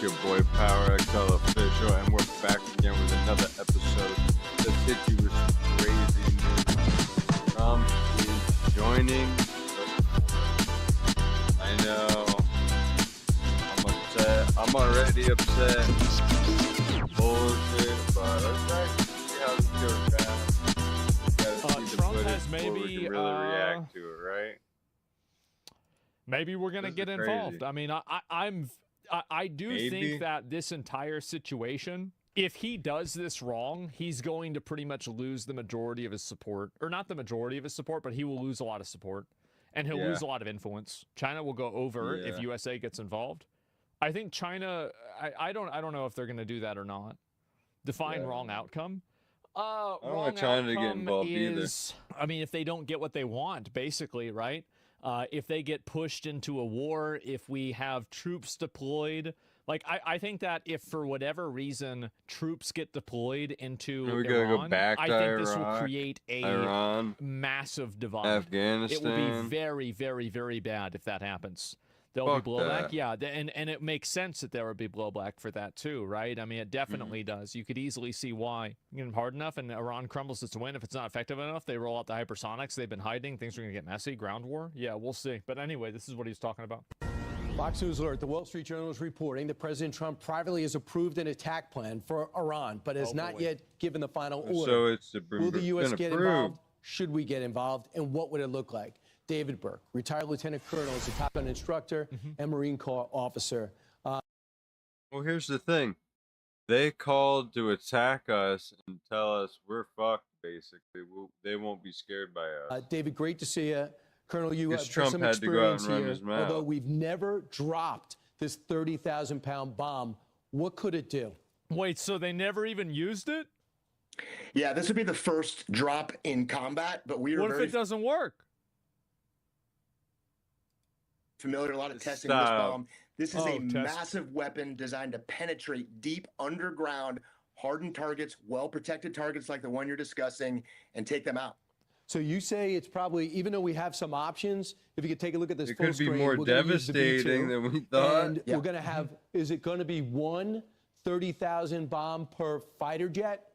your boy PowerXLofficial, and we're back again with another episode that hit you with some crazy news. Trump is joining the I know. I'm upset. I'm already upset. Bullshit, but let's actually see how this goes down. Trump has maybe we can really react to it, right? Maybe we're gonna get involved. I mean, I do think that this entire situation, if he does this wrong, he's going to pretty much lose the majority of his support, or not the majority of his support, but he will lose a lot of support, and he'll lose a lot of influence. China will go over if USA gets involved. I think China. I don't know if they're going to do that or not. Define wrong outcome. I don't want China to get involved either. I mean, if they don't get what they want, basically, right? If they get pushed into a war, if we have troops deployed, like I think that if for whatever reason troops get deployed into Iran, I think this will create a massive divide. Afghanistan. It will be very, very, very bad if that happens. There'll be blowback, and it makes sense that there would be blowback for that too, right? I mean, it definitely does. You could easily see why. You get them hard enough, and Iran crumbles its win. If it's not effective enough, they roll out the hypersonics. They've been hiding. Things are going to get messy. Ground war? Yeah, we'll see. But anyway, this is what he's talking about. Fox News alert. The Wall Street Journal is reporting that President Trump privately has approved an attack plan for Iran, but has not yet given the final order. So it's Will the U.S. get involved? Should we get involved? And what would it look like? David Burke, retired lieutenant colonel, is a Top Gun instructor and Marine Corps officer. Well, here's the thing. They called to attack us and tell us we're fucked, basically. They won't be scared by us. David, great to see you. Colonel, you have Trump some had to go out and run here. his mouth. Although we've never dropped this 30,000-pound bomb, what could it do? Wait, so they never even used it? Yeah, this would be the first drop in combat, but we are What if it doesn't work? Familiar, a lot of testing with this bomb. This is a massive weapon designed to penetrate deep underground, hardened targets, well-protected targets like the one you're discussing, and take them out. So you say it's probably, even though we have some options, if you could take a look at this it full could be screen, more devastating than we thought. And we're going to have, is it going to be one 30,000 bomb per fighter jet?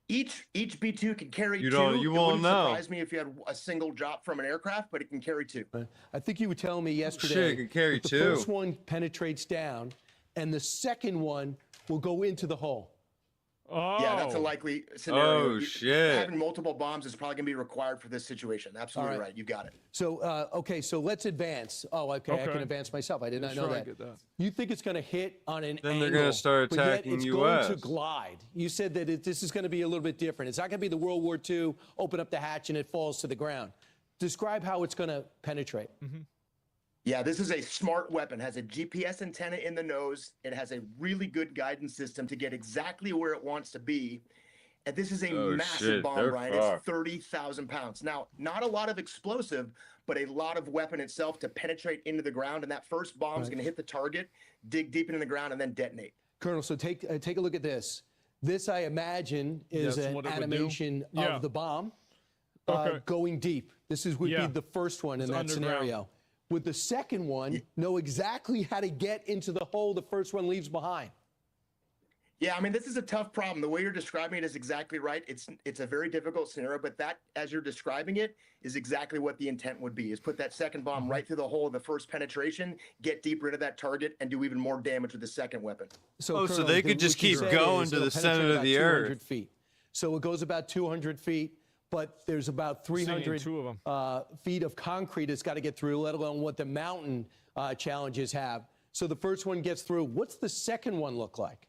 Each B-2 can carry two. You won't know. Surprise me if you had a single drop from an aircraft, but it can carry two. I think you were telling me yesterday it can carry that two. The first one penetrates down, and the second one will go into the hole. Oh. Yeah, that's a likely scenario. Oh, shit. Having multiple bombs is probably going to be required for this situation. Absolutely right. You got it. So, okay, so let's advance. Oh, okay, I can advance myself. I did not know that. You think it's going to hit on an angle. Then they're going to start attacking it's U.S. going to glide. You said that this is going to be a little bit different. It's not going to be the World War II, open up the hatch and it falls to the ground. Describe how it's going to penetrate. Yeah, this is a smart weapon. It has a GPS antenna in the nose. It has a really good guidance system to get exactly where it wants to be. And this is a massive bomb, Ryan. It's 30,000 pounds. Now, not a lot of explosive, but a lot of weapon itself to penetrate into the ground. And that first bomb is going to hit the target, dig deep into the ground, and then detonate. Colonel, so take a look at this. This, I imagine, is an animation of the bomb going deep. This would be the first one in that scenario. Would the second one know exactly how to get into the hole the first one leaves behind? Yeah, I mean, this is a tough problem. The way you're describing it is exactly right. It's a very difficult scenario, but that, as you're describing it, is exactly what the intent would be, is put that second bomb right through the hole of the first penetration, get deeper into that target, and do even more damage with the second weapon. So, Colonel, so they could just keep going to the center of the earth. Feet. So it goes about 200 feet. But there's about 300 feet of concrete it's got to get through, let alone what the mountain challenges have. So the first one gets through. What's the second one look like?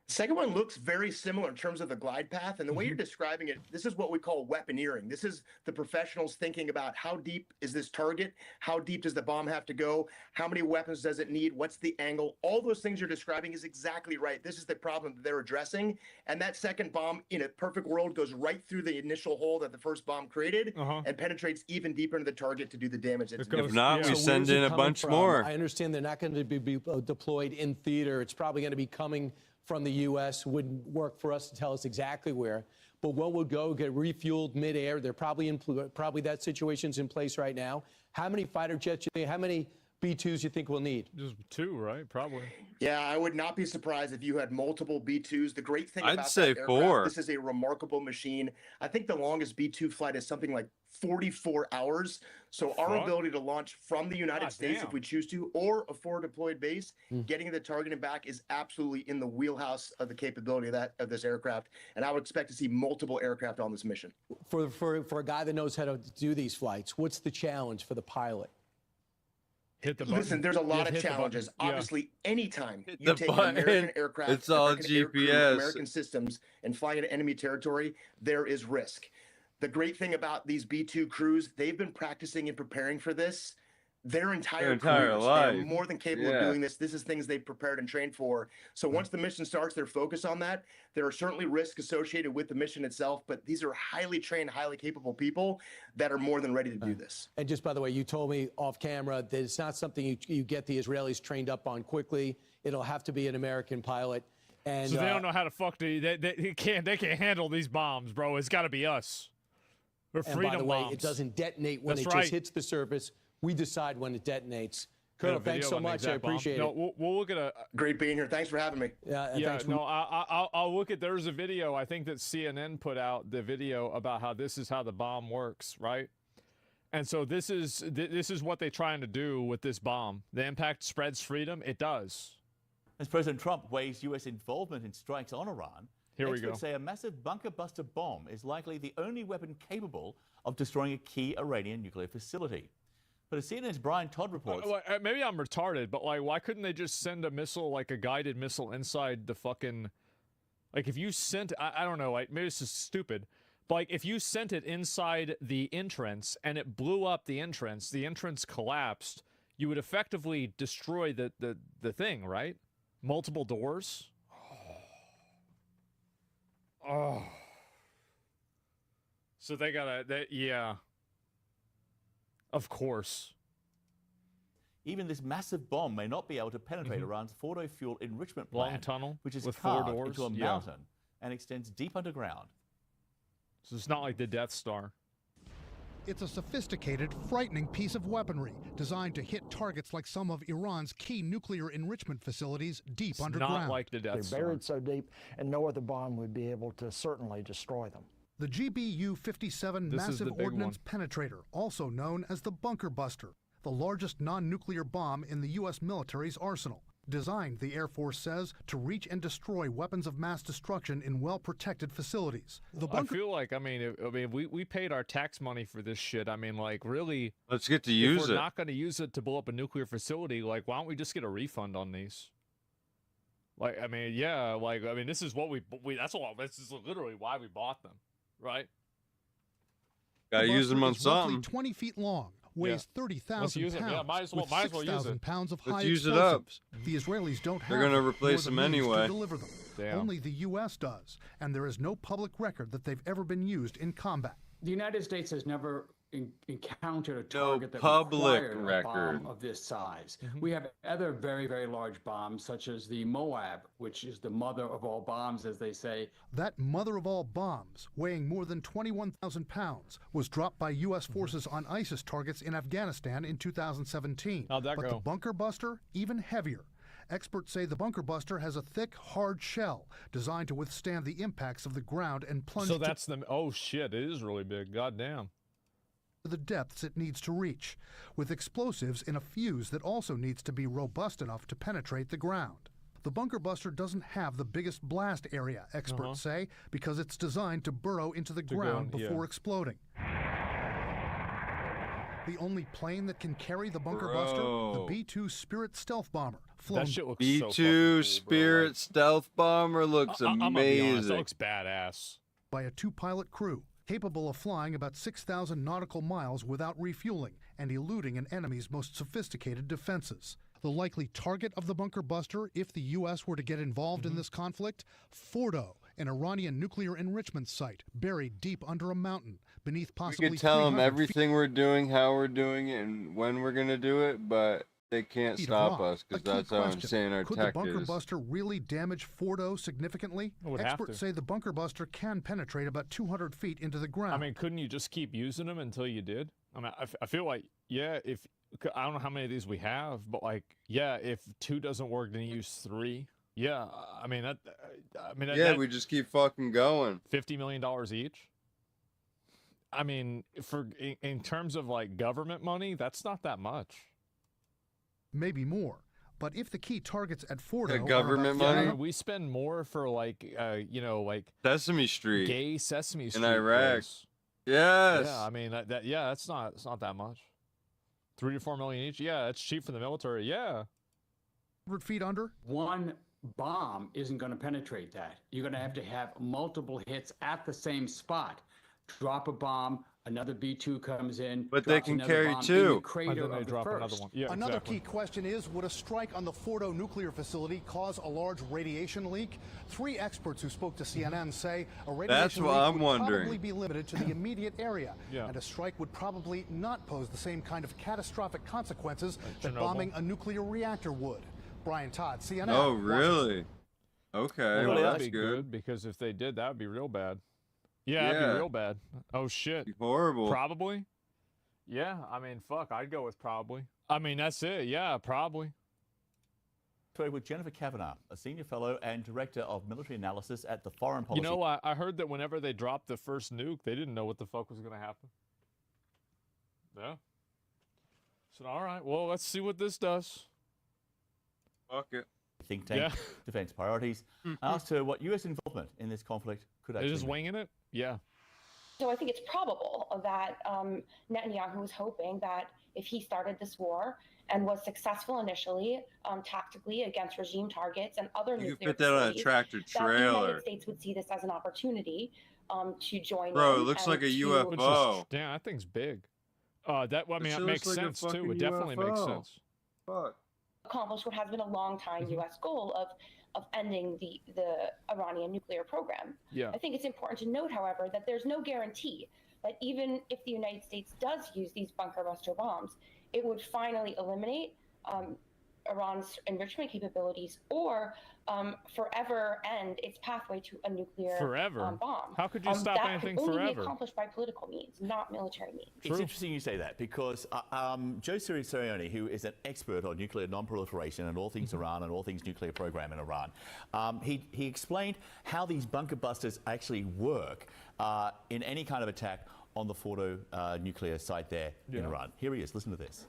The second one looks very similar in terms of the glide path. And the way you're describing it, this is what we call weaponeering. This is the professionals thinking about how deep is this target? How deep does the bomb have to go? How many weapons does it need? What's the angle? All those things you're describing is exactly right. This is the problem that they're addressing. And that second bomb, in a perfect world, goes right through the initial hole that the first bomb created and penetrates even deeper into the target to do the damage. If not, we send in a bunch more. I understand they're not going to be deployed in theater. It's probably going to be coming from the U.S. Wouldn't work for us to tell us exactly where. But one would go get refueled midair. They're probably that situation's in place right now. How many fighter jets? How many B-2s you think we'll need? Just 2, right? Probably. Yeah, I would not be surprised if you had multiple B-2s. The great thing I'd about say that aircraft, 4. this is a remarkable machine. I think the longest B-2 flight is something like 44 hours. So our ability to launch from the United States, if we choose to, or a forward deployed base, getting to the target and back is absolutely in the wheelhouse of the capability of this aircraft. And I would expect to see multiple aircraft on this mission. For a guy that knows how to do these flights, what's the challenge for the pilot? Hit the button. Listen, there's a lot of challenges. Obviously, anytime Hit you the take an button. American aircraft, It's all American air crew, GPS. American systems, and flying into enemy territory, there is risk. The great thing about these B-2 crews, they've been practicing and preparing for this their entire careers. life. They're more than capable of doing this. This is things they've prepared and trained for. So once the mission starts, they're focused on that. There are certainly risks associated with the mission itself, but these are highly trained, highly capable people that are more than ready to do this. And just by the way, you told me off camera that it's not something you get the Israelis trained up on quickly. It'll have to be an American pilot. And so they don't know how to fuck they can't handle these bombs, bro. It's got to be us. We're freedom by the way, bombs. it doesn't detonate when just hits the surface. We decide when it detonates. Colonel, thanks so much. I appreciate it. We'll look at a great being here. Thanks for having me. I'll look at. There's a video I think that CNN put out the video about how this is how the bomb works, right? And so this is what they're trying to do with this bomb. The impact spreads freedom. It does. As President Trump weighs U.S. involvement in strikes on Iran, experts say a massive bunker buster bomb is likely the only weapon capable of destroying a key Iranian nuclear facility. But as CNN's Brian Todd reports... maybe I'm retarded, but like, why couldn't they just send a missile, like a guided missile inside the fucking... Like, if you sent... I don't know, like, maybe this is stupid, but like, if you sent it inside the entrance and it blew up the entrance collapsed, you would effectively destroy the thing, right? Multiple doors? Oh. So they gotta... yeah. Of course. Even this massive bomb may not be able to penetrate Iran's Fordo fuel enrichment plant, long tunnel which is with carved 4 doors into a mountain and extends deep underground. So it's not like the Death Star. It's a sophisticated, frightening piece of weaponry designed to hit targets like some of Iran's key nuclear enrichment facilities deep underground. Not like the Death Star. They're buried so deep, and no other bomb would be able to certainly destroy them. The GBU-57 Massive Ordnance Penetrator, also known as the Bunker Buster, the largest non-nuclear bomb in the U.S. military's arsenal. Designed, the Air Force says, to reach and destroy weapons of mass destruction in well-protected facilities. I feel like, we paid our tax money for this shit. I mean, like, really... Let's get to use it. If we're not going to use it to blow up a nuclear facility, like, why don't we just get a refund on these? Like, I mean, yeah, like, I mean, this is what this is literally why we bought them, right? Gotta use them on something. Roughly 20 feet long. Weighs 30,000 pounds. Yeah, might as well use it. Pounds of Let's high use explosives. it up. The Israelis don't have They're going to replace them anyway. To deliver them. Damn. Only the U.S. does, and there is no public record that they've ever been used in combat. The United States has never encountered a target that public required record a bomb of this size. We have other very, very large bombs, such as the Moab, which is the mother of all bombs, as they say. That mother of all bombs, weighing more than 21,000 pounds, was dropped by U.S. forces on ISIS targets in Afghanistan in 2017. How'd that go? But the Bunker Buster, even heavier. Experts say the Bunker Buster has a thick, hard shell designed to withstand the impacts of the ground and plunge So that's oh shit, it is really big. God damn. To the depths it needs to reach, with explosives in a fuse that also needs to be robust enough to penetrate the ground. The Bunker Buster doesn't have the biggest blast area, experts say, because it's designed to burrow into the ground before exploding. The only plane that can carry the Bunker Buster, the B-2 Spirit stealth bomber. That shit looks B-2 so cool, Spirit stealth bomber looks amazing. That looks badass. By a 2-pilot crew, capable of flying about 6,000 nautical miles without refueling and eluding an enemy's most sophisticated defenses. The likely target of the Bunker Buster, if the U.S. were to get involved in this conflict, Fordo, an Iranian nuclear enrichment site buried deep under a mountain beneath possibly. We could tell them everything we're doing, how we're doing it, and when we're going to do it, but they can't stop us because that's how insane our tech is. Could the Bunker Buster really damage Fordo significantly? Experts say the Bunker Buster can penetrate about 200 feet into the ground. I mean, couldn't you just keep using them until you did? I mean, I feel like, yeah, if I don't know how many of these we have, but like, yeah, if 2 doesn't work, then you use 3. Yeah, I mean yeah, we just keep fucking going. $50 million each. I mean, in terms of like government money, that's not that much. Maybe more. But if the key targets at Fordo government money, we spend more for like like Sesame Street, gay Sesame Street in Iraq. Place. Yes. Yeah, I mean it's not that much. 3 to 4 million each. Yeah, it's cheap for the military. Yeah. 100 feet under. One bomb isn't going to penetrate that. You're going to have multiple hits at the same spot. Drop a bomb, another B-2 comes in. But they can carry 2. Crater they drop another one. Yeah, another exactly. key question is, would a strike on the Fordo nuclear facility cause a large radiation leak? 3 experts who spoke to CNN say a radiation leak would probably be limited to the immediate area, and a strike would probably not pose the same kind of catastrophic consequences that bombing a nuclear reactor would. Brian Todd, CNN. Oh, really? Okay, well, that'd that's be good. because if they did, that would be real bad. Yeah, that'd be real bad. Oh, shit. Horrible. Probably. Yeah, I mean, fuck, I'd go with probably. I mean, that's it. Yeah, probably. With Jennifer Kavanagh, a senior fellow and director of military analysis at the Foreign Policy. You know, I heard that whenever they dropped the first nuke, they didn't know what the fuck was going to happen. Yeah. So, all right, well, let's see what this does. Fuck it. Think tank defense priorities. Asked her what U.S. involvement in this conflict could actually They're just mean. winging it? Yeah. So I think it's probable that Netanyahu was hoping that if he started this war and was successful initially, tactically against regime targets and other nuclear You could put that on a tractor trailer. That the United States would see this as an opportunity to join. Bro, it looks like a UFO. Damn, that thing's big. That it makes sense too. It definitely makes sense. Fuck. Accomplish what has been a long time U.S. goal of ending the Iranian nuclear program. Yeah. I think it's important to note, however, that there's no guarantee that even if the United States does use these bunker buster bombs, it would finally eliminate Iran's enrichment capabilities or forever end its pathway to a nuclear bomb. How could you stop anything forever? That can only be accomplished by political means, not military means. It's interesting you say that because Joe Siriani, who is an expert on nuclear non-proliferation and all things Iran and all things nuclear program in Iran, he explained how these bunker busters actually work in any kind of attack on the Fordo nuclear site there in Iran. Here he is. Listen to this.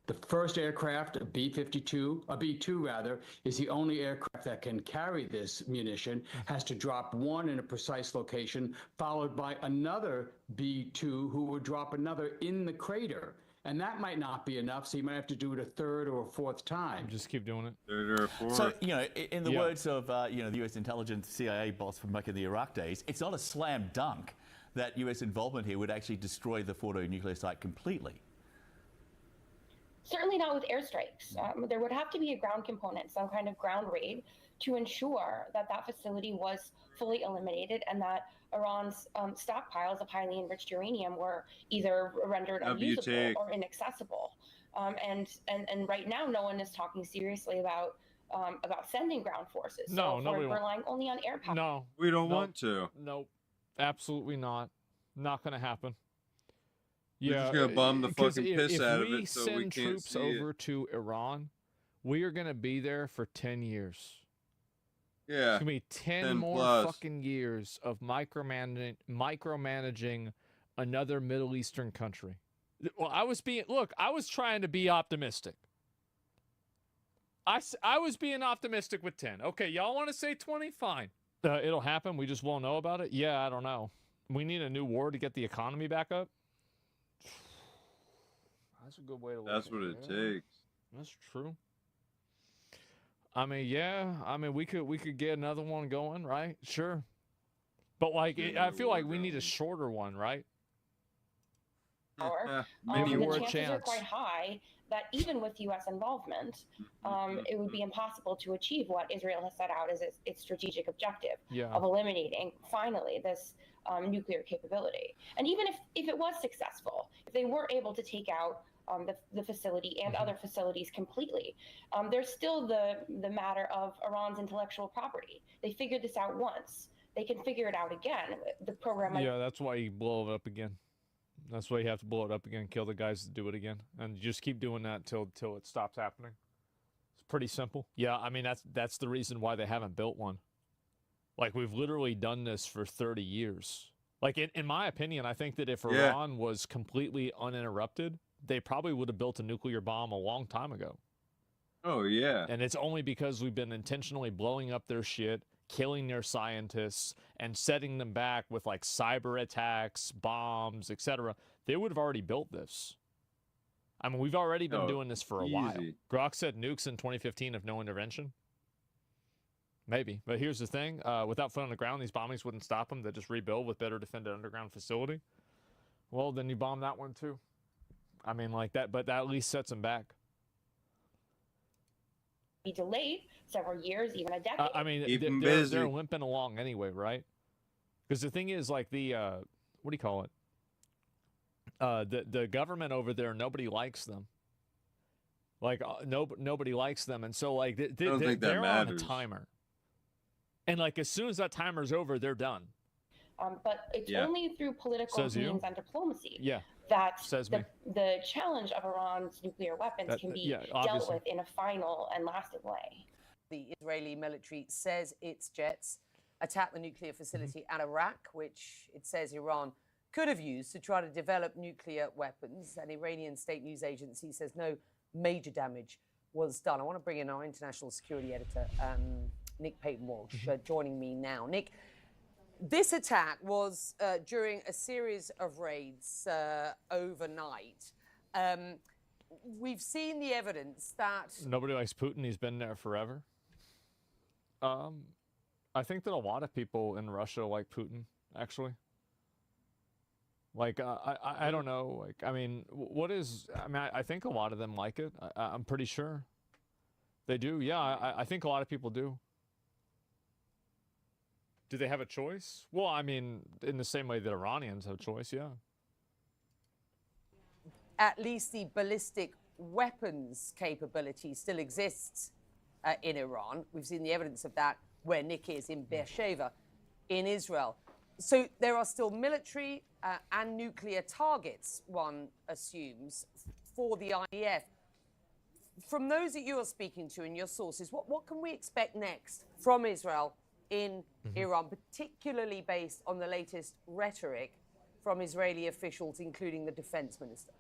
The first aircraft, a B-2 rather, is the only aircraft that can carry this munition, has to drop one in a precise location, followed by another B-2 who would drop another in the crater. And that might not be enough, so you might have to do it a third or a fourth time. Just keep doing it. Third or fourth. So, you know, in the words of, the U.S. intelligence CIA boss from back in the Iraq days, it's not a slam dunk that U.S. involvement here would actually destroy the Fordo nuclear site completely. Certainly not with airstrikes. There would have to be a ground component, some kind of ground raid, to ensure that that facility was fully eliminated and that Iran's stockpiles of highly enriched uranium were either rendered unusable or inaccessible. And right now, no one is talking seriously about sending ground forces. No, so we're relying only on air power. No, we don't want to. Nope, absolutely not. Not going to happen. We're just gonna bomb the fucking piss out of it so we can't see it. If we send troops over to Iran, we are gonna be there for 10 years. Yeah, it's gonna be 10 more fucking years of micromanaging another Middle Eastern country. Well, I was trying to be optimistic. I was being optimistic with 10. Okay, y'all want to say 20? Fine. It'll happen. We just won't know about it. Yeah, I don't know. We need a new war to get the economy back up. That's a good way to look at it. That's what it takes. That's true. I mean, yeah. I mean, we could get another one going, right? Sure. But like, I feel like we need a shorter one, right? Maybe the chances are quite high that even with U.S. involvement, it would be impossible to achieve what Israel has set out as its strategic objective of eliminating, finally, this nuclear capability. And even if it was successful, if they were able to take out the facility and other facilities completely, there's still the matter of Iran's intellectual property. They figured this out once. They can figure it out again. The program. Yeah, that's why you blow it up again. That's why you have to blow it up again, kill the guys that do it again, and you just keep doing that till it stops happening. It's pretty simple. Yeah, I mean that's the reason why they haven't built one. Like, we've literally done this for 30 years. Like, in my opinion, I think that if Iran was completely uninterrupted, they probably would have built a nuclear bomb a long time ago. Oh, yeah. And it's only because we've been intentionally blowing up their shit, killing their scientists, and setting them back with, like, cyber attacks, bombs, etc. They would have already built this. I mean, we've already been doing this for a while. Grok said nukes in 2015 of no intervention. Maybe. But here's the thing. Without foot on the ground, these bombings wouldn't stop them. They just rebuild with better defended underground facility. Well, then you bomb that one too. I mean, like that, but that at least sets them back. Be delayed several years, even a decade. I mean, they're limping along anyway, right? Because the thing is, like, the, what do you call it? The government over there, nobody likes them. Like, nobody likes them. And so, like, they're on a timer. And, like, as soon as that timer's over, they're done. But it's only through political means and diplomacy that the challenge of Iran's nuclear weapons can be dealt with in a final and lasting way. The Israeli military says its jets attacked the nuclear facility at Iraq, which it says Iran could have used to try to develop nuclear weapons. An Iranian state news agency says no major damage was done. I want to bring in our international security editor, Nick Payton-Walsh, joining me now. Nick, this attack was during a series of raids overnight. We've seen the evidence that... Nobody likes Putin. He's been there forever. I think that a lot of people in Russia like Putin, actually. Like, I don't know. Like, I mean, I think a lot of them like it. I'm pretty sure. They do. Yeah, I think a lot of people do. Do they have a choice? Well, I mean, in the same way that Iranians have a choice, yeah. At least the ballistic weapons capability still exists in Iran. We've seen the evidence of that where Nick is in Beersheba in Israel. So there are still military and nuclear targets, one assumes, for the IDF. From those that you're speaking to in your sources, what can we expect next from Israel in Iran, particularly based on the latest rhetoric from Israeli officials, including the defense minister?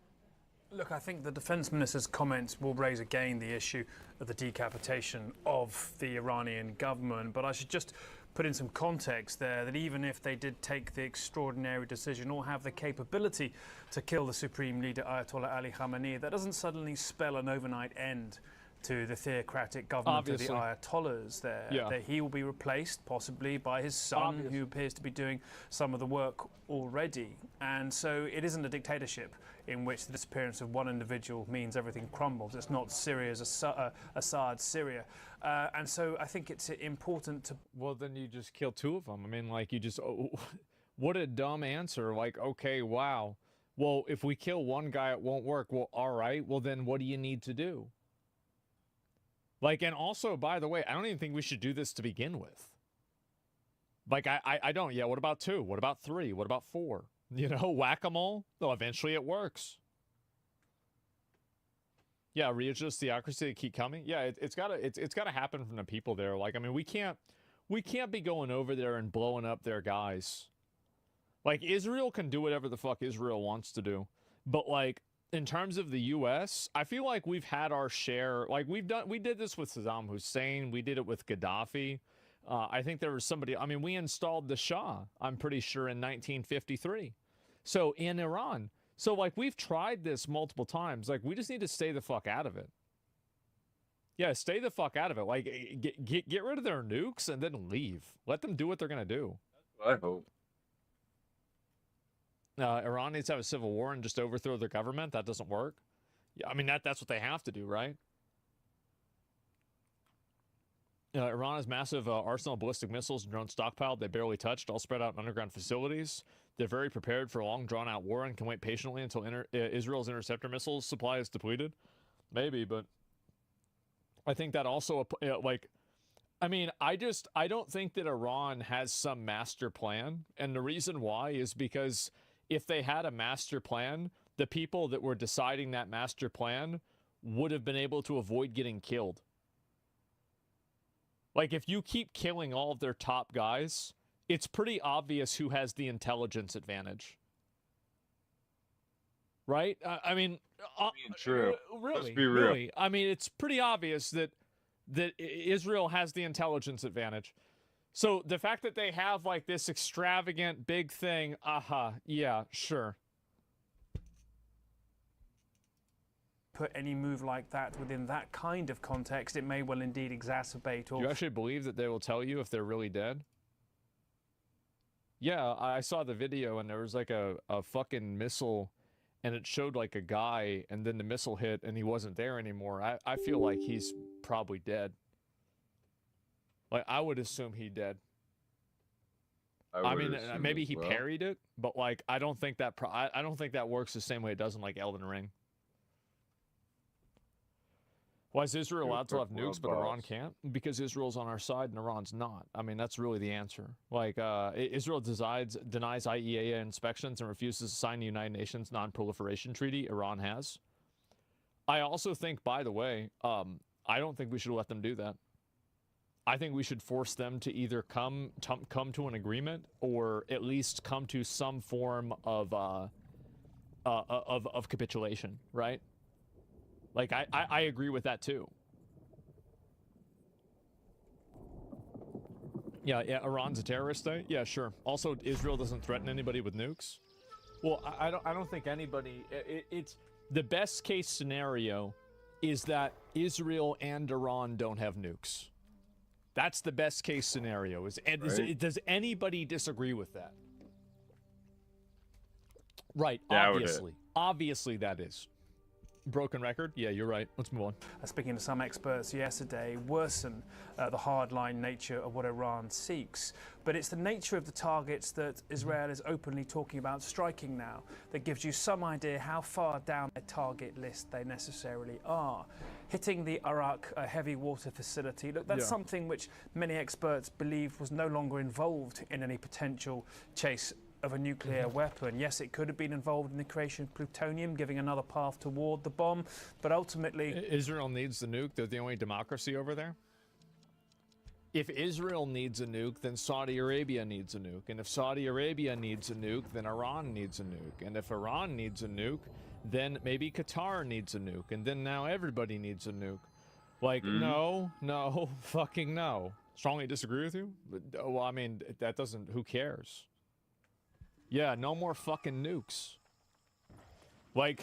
Look, I think the defense minister's comments will raise again the issue of the decapitation of the Iranian government. But I should just put in some context there that even if they did take the extraordinary decision or have the capability to kill the supreme leader Ayatollah Ali Khamenei, that doesn't suddenly spell an overnight end to the theocratic government of the Ayatollahs there. That he will be replaced possibly by his son, who appears to be doing some of the work already. And so it isn't a dictatorship in which the disappearance of one individual means everything crumbles. It's not Syria's Assad's Syria. And so I think it's important to... Well, then you just kill two of them. I mean, like, you just... Oh, what a dumb answer. Like, okay, wow. Well, if we kill one guy, it won't work. Well, all right. Well, then what do you need to do? Like, and also, by the way, I don't even think we should do this to begin with. Like, I don't. Yeah, what about 2? What about 3? What about 4? You know, whack-a-mole? Though eventually it works. Yeah, readjust theocracy to keep coming. Yeah, it's gotta happen from the people there. Like, I mean, we can't be going over there and blowing up their guys. Like, Israel can do whatever the fuck Israel wants to do. But, like, in terms of the U.S., I feel like we've had our share. Like, we did this with Saddam Hussein. We did it with Gaddafi. I think there was somebody, I mean, we installed the Shah, I'm pretty sure, in 1953. So, in Iran. So, like, we've tried this multiple times. Like, we just need to stay the fuck out of it. Yeah, stay the fuck out of it. Like, get rid of their nukes and then leave. Let them do what they're going to do. That's what I hope. Iran needs to have a civil war and just overthrow their government. That doesn't work. Yeah, I mean, that's what they have to do, right? Iran has massive arsenal of ballistic missiles and drones stockpiled. They barely touched, all spread out in underground facilities. They're very prepared for a long, drawn-out war and can wait patiently until Israel's interceptor missiles supply is depleted. Maybe, but I think that also, like, I mean, I don't think that Iran has some master plan. And the reason why is because if they had a master plan, the people that were deciding that master plan would have been able to avoid getting killed. Like, if you keep killing all of their top guys, it's pretty obvious who has the intelligence advantage. Right? I mean, true. Really, Let's be real. really. I mean, it's pretty obvious that Israel has the intelligence advantage. So the fact that they have like this extravagant big thing, yeah, sure. Put any move like that within that kind of context, it may well indeed exacerbate. Or Do you actually believe that they will tell you if they're really dead? Yeah, I saw the video and there was like a fucking missile and it showed like a guy and then the missile hit and he wasn't there anymore. I feel like he's probably dead. Like, I would assume he dead. I mean, maybe he parried it, but like, I don't think that I don't think that works the same way it does in like Elden Ring. Why is Israel allowed to have nukes, but Iran can't? Because Israel's on our side and Iran's not. I mean, that's really the answer. Like, Israel denies IAEA inspections and refuses to sign the United Nations Non-Proliferation Treaty. Iran has. I also think, by the way, I don't think we should let them do that. I think we should force them to either come to an agreement or at least come to some form of capitulation, right? Like, I agree with that too. Yeah, Iran's a terrorist state? Yeah, sure. Also, Israel doesn't threaten anybody with nukes? Well, I don't think anybody... It's the best case scenario is that Israel and Iran don't have nukes. That's the best case scenario. Does anybody disagree with that? Right, obviously. Obviously that is. Broken record? Yeah, you're right. Let's move on. Speaking to some experts yesterday, worsen the hardline nature of what Iran seeks. But it's the nature of the targets that Israel is openly talking about striking now that gives you some idea how far down a target list they necessarily are. Hitting the Arak heavy water facility, look, that's something which many experts believe was no longer involved in any potential chase of a nuclear weapon. Yes, it could have been involved in the creation of plutonium, giving another path toward the bomb, but ultimately... Israel needs the nuke. They're the only democracy over there. If Israel needs a nuke, then Saudi Arabia needs a nuke. And if Saudi Arabia needs a nuke, then Iran needs a nuke. And if Iran needs a nuke, then maybe Qatar needs a nuke. And then now everybody needs a nuke. Like, no, fucking no. Strongly disagree with you? But, well, I mean, that doesn't... Who cares? Yeah, no more fucking nukes. Like...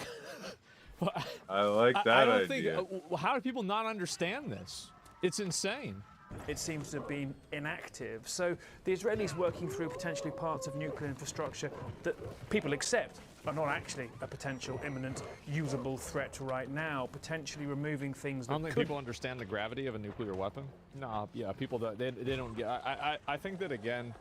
I like that idea. How do people not understand this? It's insane. It seems to have been inactive. So the Israelis working through potentially parts of nuclear infrastructure that people accept are not actually a potential imminent usable threat right now, potentially removing things that I don't think people understand the gravity of a nuclear weapon. No, yeah, people, they don't get... I think that, again...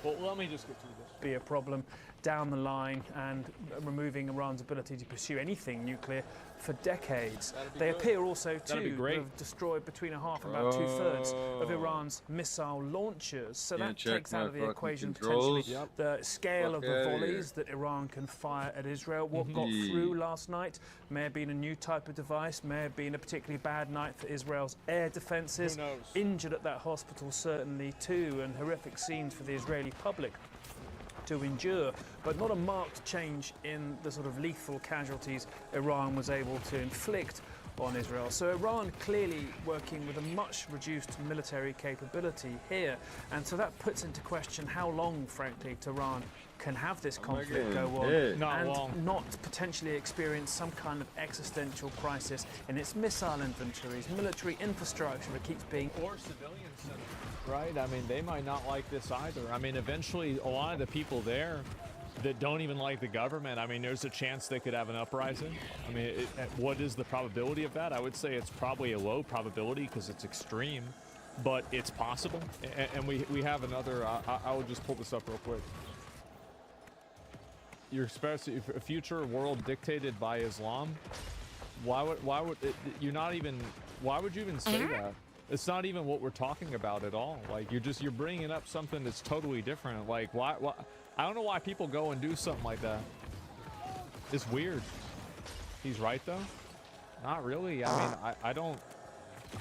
Well, let me just get through this. Be a problem down the line and removing Iran's ability to pursue anything nuclear for decades. They appear also to have destroyed between a half and about 2/3 of Iran's missile launchers. So that takes out of the equation potentially the scale of the volleys that Iran can fire at Israel. What got through last night may have been a new type of device, may have been a particularly bad night for Israel's air defenses. Who knows? Injured at that hospital certainly too, and horrific scenes for the Israeli public to endure, but not a marked change in the sort of lethal casualties Iran was able to inflict on Israel. So Iran clearly working with a much reduced military capability here, and so that puts into question how long, frankly, Tehran can have this conflict go on and not potentially experience some kind of existential crisis in its missile inventories, military infrastructure that keeps being... Or civilian centers. Right? I mean, they might not like this either. I mean, eventually, a lot of the people there that don't even like the government, I mean, there's a chance they could have an uprising. I mean, what is the probability of that? I would say it's probably a low probability because it's extreme, but it's possible. And we have another, I will just pull this up real quick. You're expecting a future world dictated by Islam? Why would you even say that? It's not even what we're talking about at all. Like, you're bringing up something that's totally different. Like, why I don't know why people go and do something like that. It's weird. He's right, though? Not really. I mean, I don't...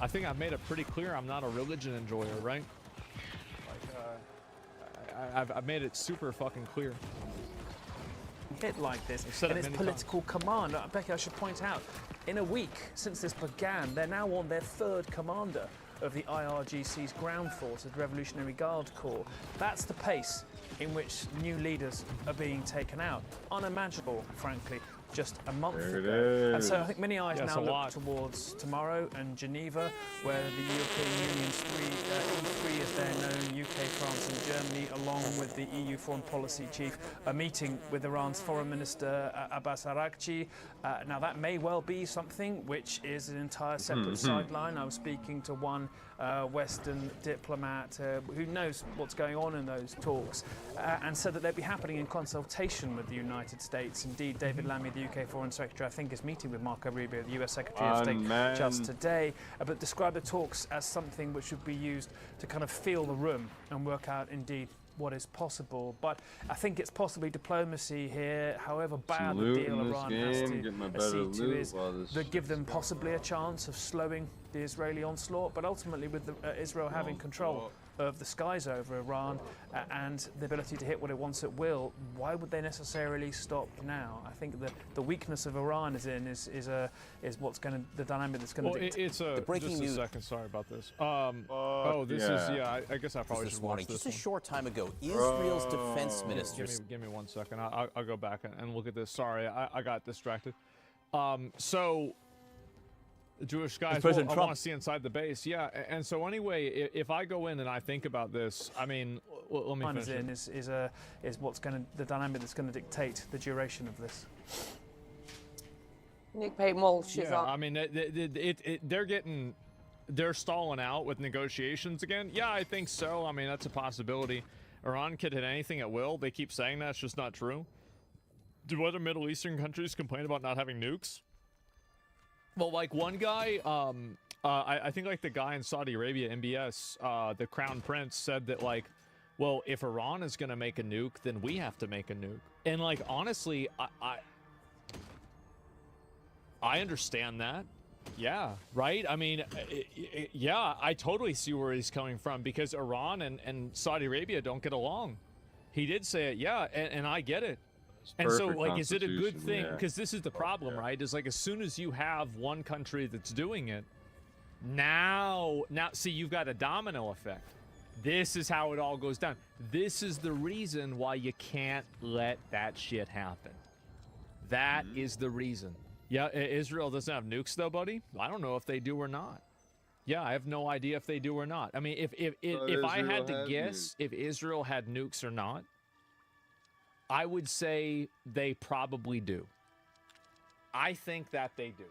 I think I've made it pretty clear I'm not a religion enjoyer, right? Like, I've made it super fucking clear. Hit like this, and it's political command. Becky, I should point out, in a week since this began, they're now on their 3rd commander of the IRGC's ground forces, the Revolutionary Guard Corps. That's the pace in which new leaders are being taken out. Unimaginable, frankly, just a month ago. And so I think many eyes now look towards tomorrow and Geneva, where the European Union's E3 as they're known, UK, France and Germany, along with the EU Foreign Policy Chief, are meeting with Iran's Foreign Minister Abbas Araghchi. Now that may well be something which is an entire separate sideline. I was speaking to one Western diplomat who knows what's going on in those talks and said that they'd be happening in consultation with the United States. Indeed, David Lammy, the UK Foreign Secretary, I think is meeting with Marco Rubio, the US Secretary of State, just today, but described the talks as something which should be used to kind of feel the room and work out indeed what is possible. But I think it's possibly diplomacy here, however bad the deal Iran has to accede to is, that give them possibly a chance of slowing the Israeli onslaught, but ultimately with Israel having control of the skies over Iran and the ability to hit what it wants at will, why would they necessarily stop now? I think the weakness of Iran is what's going to, the dynamic that's going to dictate. It's a breaking news. Just a second, sorry about this. This is I guess I probably should watch this. Just a short time ago, Israel's defense minister. Give me 1 second. I'll go back and look at this. Sorry, I got distracted. So. The Jewish guys, I want to see inside the base, yeah. And so anyway, if I go in and I think about this, I mean, let me finish. Is what's going to, the dynamic that's going to dictate the duration of this. Nick Payton Walsh is on. I mean, they're stalling out with negotiations again. Yeah, I think so. I mean, that's a possibility. Iran could hit anything at will. They keep saying that. It's just not true. Do other Middle Eastern countries complain about not having nukes? Well, like one guy, I think like the guy in Saudi Arabia, MBS, the Crown Prince said that like, well, if Iran is going to make a nuke, then we have to make a nuke. And like, honestly, I understand that. Yeah, right? I mean, yeah, I totally see where he's coming from because Iran and Saudi Arabia don't get along. He did say it, yeah, and I get it. And so, like, is it a good thing? Because this is the problem, right? Is like as soon as you have one country that's doing it, now, see, you've got a domino effect. This is how it all goes down. This is the reason why you can't let that shit happen. That is the reason. Yeah, Israel doesn't have nukes, though, buddy. I don't know if they do or not. Yeah, I have no idea if they do or not. I mean, if I had to guess if Israel had nukes or not, I would say they probably do. I think that they do.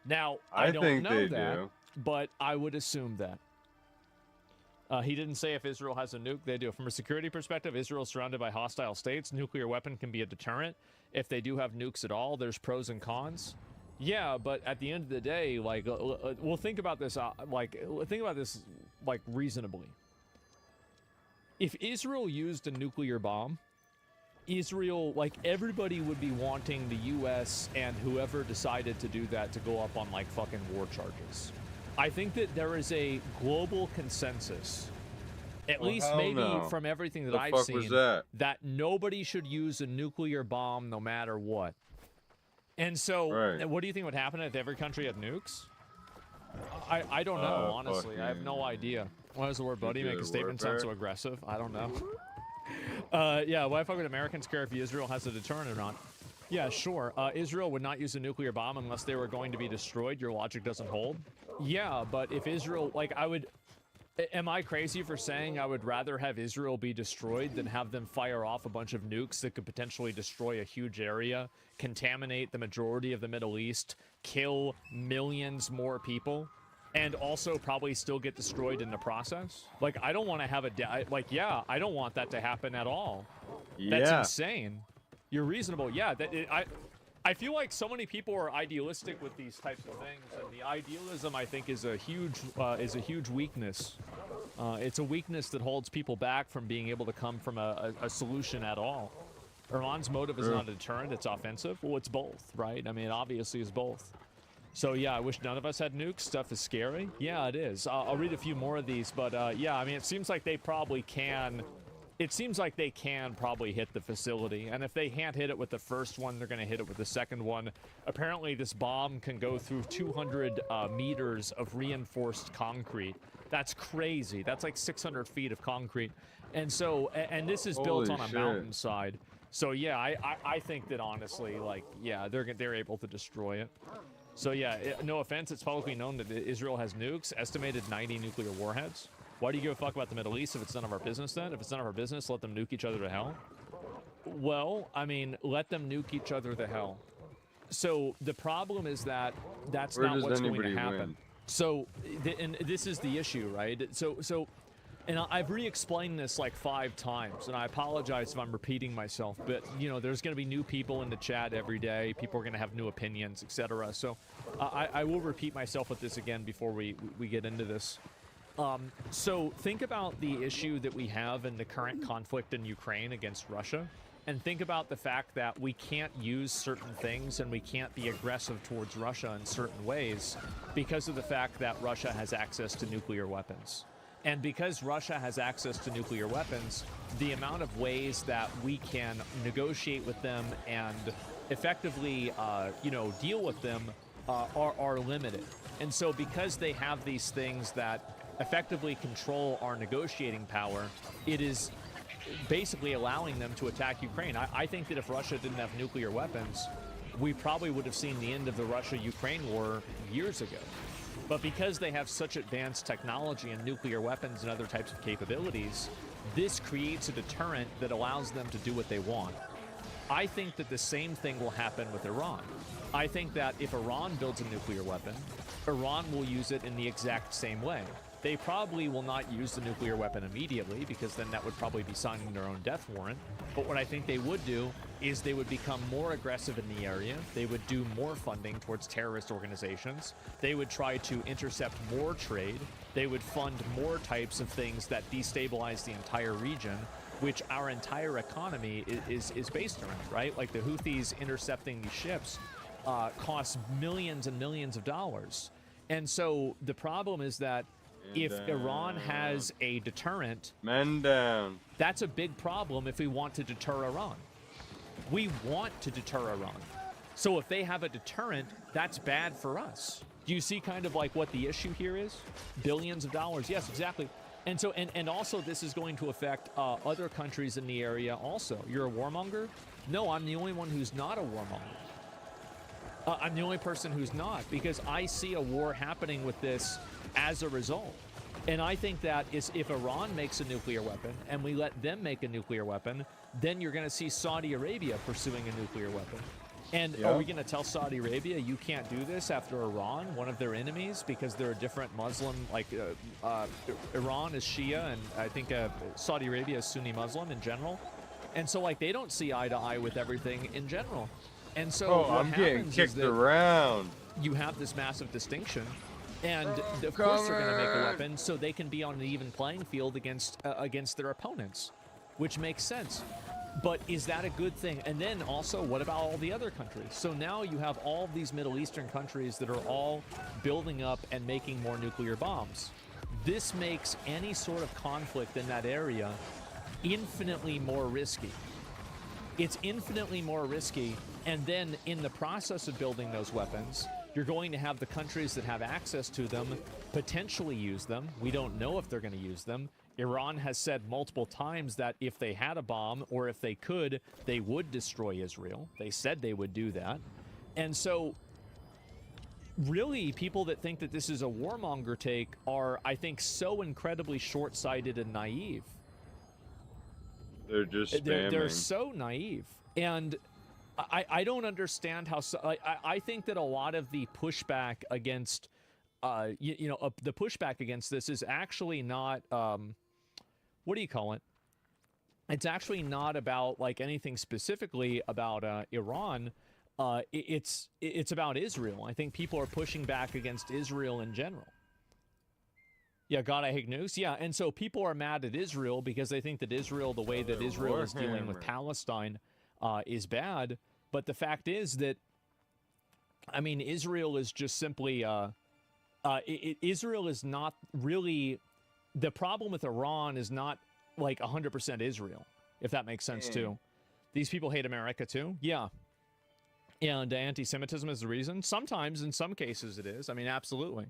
Now, I don't know that, but I would assume that. He didn't say if Israel has a nuke, they do. From a security perspective, Israel is surrounded by hostile states. Nuclear weapon can be a deterrent. If they do have nukes at all, there's pros and cons. Yeah, but at the end of the day, like, we'll think about this, reasonably. If Israel used a nuclear bomb, Israel, like, everybody would be wanting the U.S. and whoever decided to do that to go up on, like, fucking war charges. I think that there is a global consensus, at least maybe from everything that I've seen, that nobody should use a nuclear bomb no matter what. And so, what do you think would happen if every country had nukes? I don't know, honestly. I have no idea. Why does the word buddy make a statement sound so aggressive? I don't know. Yeah, why fuck would Americans care if Israel has a deterrent or not? Yeah, sure. Israel would not use a nuclear bomb unless they were going to be destroyed. Your logic doesn't hold. Yeah, but if Israel, like, am I crazy for saying I would rather have Israel be destroyed than have them fire off a bunch of nukes that could potentially destroy a huge area, contaminate the majority of the Middle East, kill millions more people, and also probably still get destroyed in the process? Like, I don't want to have I don't want that to happen at all. Yeah. That's insane. You're reasonable. Yeah, I I feel like so many people are idealistic with these types of things, and the idealism, I think, is a huge weakness. It's a weakness that holds people back from being able to come from a solution at all. Iran's motive is not a deterrent, it's offensive. Well, it's both, right? I mean, obviously it's both. So yeah, I wish none of us had nukes. Stuff is scary. Yeah, it is. I'll read a few more of these, but yeah, I mean, it seems like they probably can. It seems like they can probably hit the facility, and if they can't hit it with the first one, they're going to hit it with the second one. Apparently, this bomb can go through 200 meters of reinforced concrete. That's crazy. That's like 600 feet of concrete, and so, and this is built on a mountainside. So yeah, I think that honestly, like, yeah, they're able to destroy it. So yeah, no offense, it's publicly known that Israel has nukes, estimated 90 nuclear warheads. Why do you give a fuck about the Middle East if it's none of our business then? If it's none of our business, let them nuke each other to hell? Well, I mean, let them nuke each other to hell. So the problem is that that's not what's going to happen. Win? So, and this is the issue, right? So, and I've re-explained this like 5 times, and I apologize if I'm repeating myself, but, you know, there's going to be new people in the chat every day. People are going to have new opinions, etc. So I will repeat myself with this again before we get into this. So think about the issue that we have in the current conflict in Ukraine against Russia, and think about the fact that we can't use certain things and we can't be aggressive towards Russia in certain ways because of the fact that Russia has access to nuclear weapons. And because Russia has access to nuclear weapons, the amount of ways that we can negotiate with them and effectively, you know, deal with them are limited. And so because they have these things that effectively control our negotiating power, it is basically allowing them to attack Ukraine. I think that if Russia didn't have nuclear weapons, we probably would have seen the end of the Russia-Ukraine war years ago. But because they have such advanced technology and nuclear weapons and other types of capabilities, this creates a deterrent that allows them to do what they want. I think that the same thing will happen with Iran. I think that if Iran builds a nuclear weapon, Iran will use it in the exact same way. They probably will not use the nuclear weapon immediately, because then that would probably be signing their own death warrant. But what I think they would do is they would become more aggressive in the area. They would do more funding towards terrorist organizations. They would try to intercept more trade. They would fund more types of things that destabilize the entire region, which our entire economy is based around, right? Like the Houthis intercepting these ships costs millions and millions of dollars. And so the problem is that if Iran has a deterrent, that's a big problem if we want to deter Iran. We want to deter Iran. So if they have a deterrent, that's bad for us. Do you see kind of like what the issue here is? Billions of dollars. Yes, exactly. And so, and also this is going to affect other countries in the area also. You're a warmonger? No, I'm the only one who's not a warmonger. I'm the only person who's not, because I see a war happening with this as a result. And I think that if Iran makes a nuclear weapon and we let them make a nuclear weapon, then you're going to see Saudi Arabia pursuing a nuclear weapon. And are we going to tell Saudi Arabia you can't do this after Iran, one of their enemies, because they're a different Muslim, like Iran is Shia and I think Saudi Arabia is Sunni Muslim in general. And so like they don't see eye to eye with everything in general. And so I'm getting kicked around. You have this massive distinction, and of course they're going to make a weapon so they can be on an even playing field against their opponents, which makes sense. But is that a good thing? And then also, what about all the other countries? So now you have all of these Middle Eastern countries that are all building up and making more nuclear bombs. This makes any sort of conflict in that area infinitely more risky. It's infinitely more risky, and then in the process of building those weapons, you're going to have the countries that have access to them potentially use them. We don't know if they're going to use them. Iran has said multiple times that if they had a bomb, or if they could, they would destroy Israel. They said they would do that. And so, really, people that think that this is a warmonger take are, I think, so incredibly short-sighted and naive. They're just spamming. They're so naive. And I don't understand how... I think that a lot of the pushback against... the pushback against this is actually not... what do you call it? It's actually not about like anything specifically about Iran. it's about Israel. I think people are pushing back against Israel in general. Yeah, God, I hate nukes. Yeah, and so people are mad at Israel because they think that Israel, the way that Israel is dealing with Palestine, is bad. But the fact is that, I mean, Israel is just simply, Israel is not really, the problem with Iran is not like 100% Israel, if that makes sense too. These people hate America too. Yeah. And anti-Semitism is the reason. Sometimes, in some cases, it is. I mean, absolutely.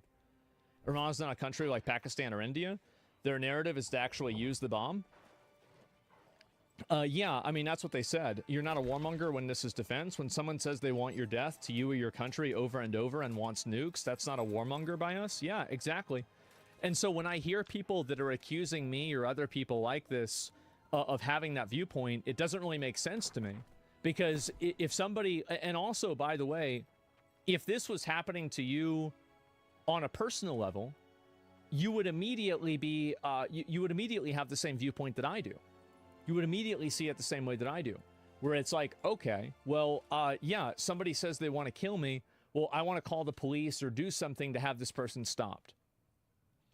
Iran is not a country like Pakistan or India. Their narrative is to actually use the bomb. Yeah, I mean, that's what they said. You're not a warmonger when this is defense. When someone says they want your death to you or your country over and over and wants nukes, that's not a warmonger by us. Yeah, exactly. And so when I hear people that are accusing me or other people like this of having that viewpoint, it doesn't really make sense to me. Because if somebody, and also, by the way, if this was happening to you on a personal level, you would immediately be, you would immediately have the same viewpoint that I do. You would immediately see it the same way that I do, where it's like, okay, well, yeah, somebody says they want to kill me. Well, I want to call the police or do something to have this person stopped.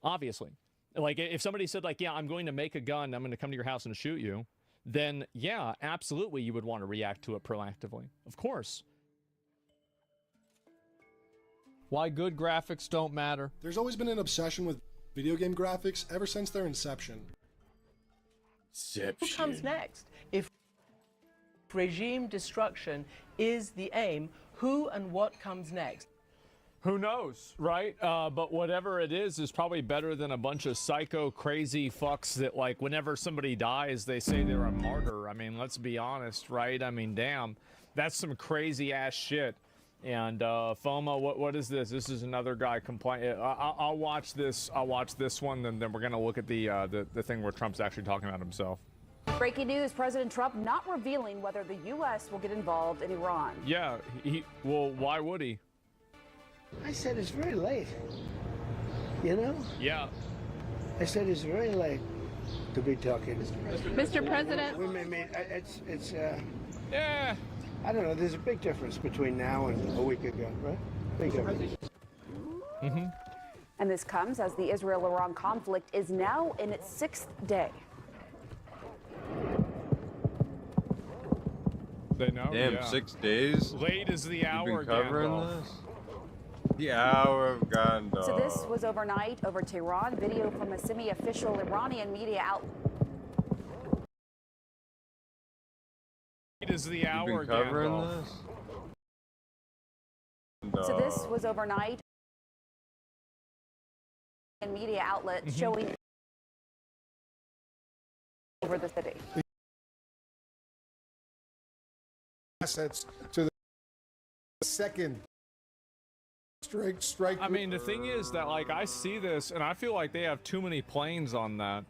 Obviously. Like, if somebody said, like, yeah, I'm going to make a gun, I'm going to come to your house and shoot you, then, yeah, absolutely, you would want to react to it proactively. Of course. Why good graphics don't matter. There's always been an obsession with video game graphics ever since their inception. What comes next? If regime destruction is the aim, who and what comes next? Who knows, right? But whatever it is probably better than a bunch of psycho crazy fucks that, like, whenever somebody dies, they say they're a martyr. I mean, let's be honest, right? I mean, damn, that's some crazy ass shit. And FOMO, what is this? This is another guy complaining. I'll watch this. I'll watch this one. Then we're gonna look at the thing where Trump's actually talking about himself. Breaking news: President Trump not revealing whether the U.S. will get involved in Iran. Yeah, well, why would he? I said it's very late. You know? Yeah. I said it's very late to be talking. Mr. President. It's yeah. I don't know. There's a big difference between now and a week ago, right? Big difference. Mm-hmm. And this comes as the Israel-Iran conflict is now in its 6th day. They know. Damn, yeah. 6 days. Late is the hour. You've been covering Gandalf. this. The hour of Gandalf. So this was overnight over Tehran. Video from a semi-official Iranian media outlet. It is the hour. You've been covering Gandalf. this. So this was overnight. And media outlets showing over the city. Assets to the second strike. I mean, the thing is that, like, I see this and I feel like they have too many planes on that.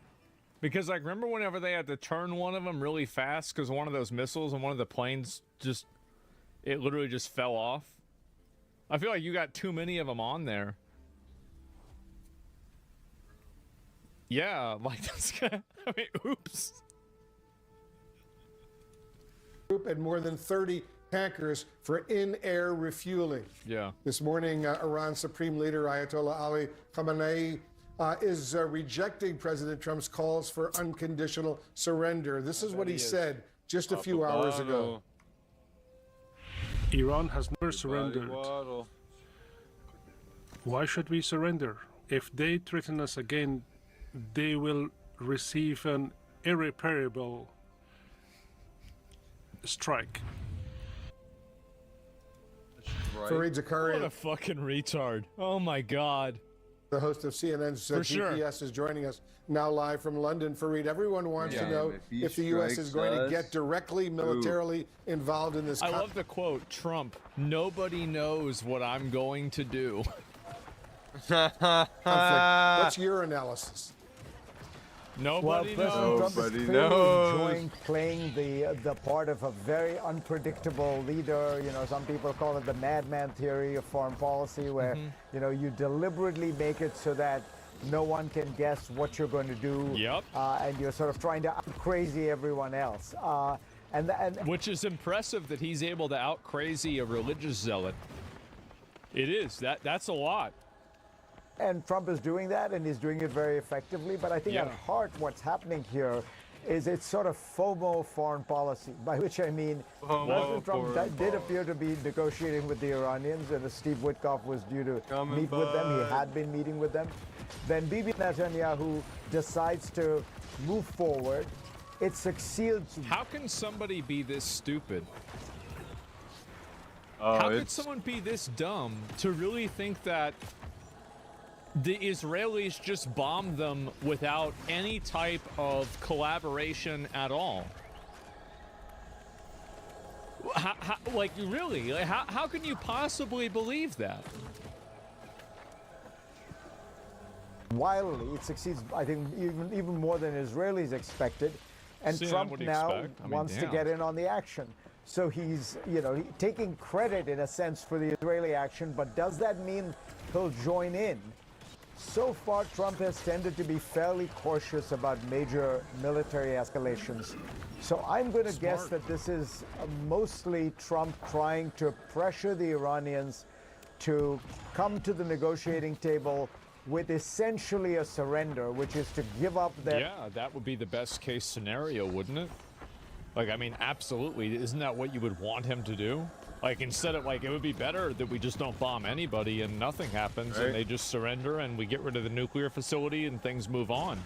Because, like, remember whenever they had to turn one of them really fast because one of those missiles and one of the planes just, it literally just fell off? I feel like you got too many of them on there. Yeah, like, that's gonna, I mean, oops. And more than 30 tankers for in-air refueling. Yeah. This morning, Iran's Supreme Leader Ayatollah Ali Khamenei is rejecting President Trump's calls for unconditional surrender. This is what he said just a few hours ago. Iran has never surrendered. Why should we surrender? If they threaten us again, they will receive an irreparable strike. Fareed Zakaria, what a fucking retard. Oh my God. The host of CNN's GPS is joining us now live from London. Fareed, everyone wants to know if the U.S. is going to get directly militarily involved in this. I love the quote, Trump, nobody knows what I'm going to do. Conflict. What's your analysis? Nobody knows. knows. Trump is clearly enjoying playing the part of a very unpredictable leader. You know, some people call it the madman theory of foreign policy, where you know, you deliberately make it so that no one can guess what you're going to do. Yep. And you're sort of trying to out-crazy everyone else. And which is impressive that he's able to out crazy a religious zealot. It is. That's a lot. And Trump is doing that, and he's doing it very effectively. But I think at heart, what's happening here is it's sort of FOMO foreign policy, by which I mean President Trump did appear to be negotiating with the Iranians, and Steve Witkoff was due to meet with them. He had been meeting with them. Then Bibi Netanyahu decides to move forward. It succeeds. How can somebody be this stupid? How could someone be this dumb to really think that the Israelis just bombed them without any type of collaboration at all? Like, really? Like, how can you possibly believe that? Wildly, it succeeds, I think, even more than Israelis expected. And Trump now wants to get in on the action. So he's, taking credit in a sense for the Israeli action, but does that mean he'll join in? So far, Trump has tended to be fairly cautious about major military escalations. So I'm going to guess that this is mostly Trump trying to pressure the Iranians to come to the negotiating table with essentially a surrender, which is to give up their... Yeah, that would be the best case scenario, wouldn't it? Like, I mean, absolutely. Isn't that what you would want him to do? Like, instead of, like, it would be better that we just don't bomb anybody and nothing happens and they just surrender and we get rid of the nuclear facility and things move on.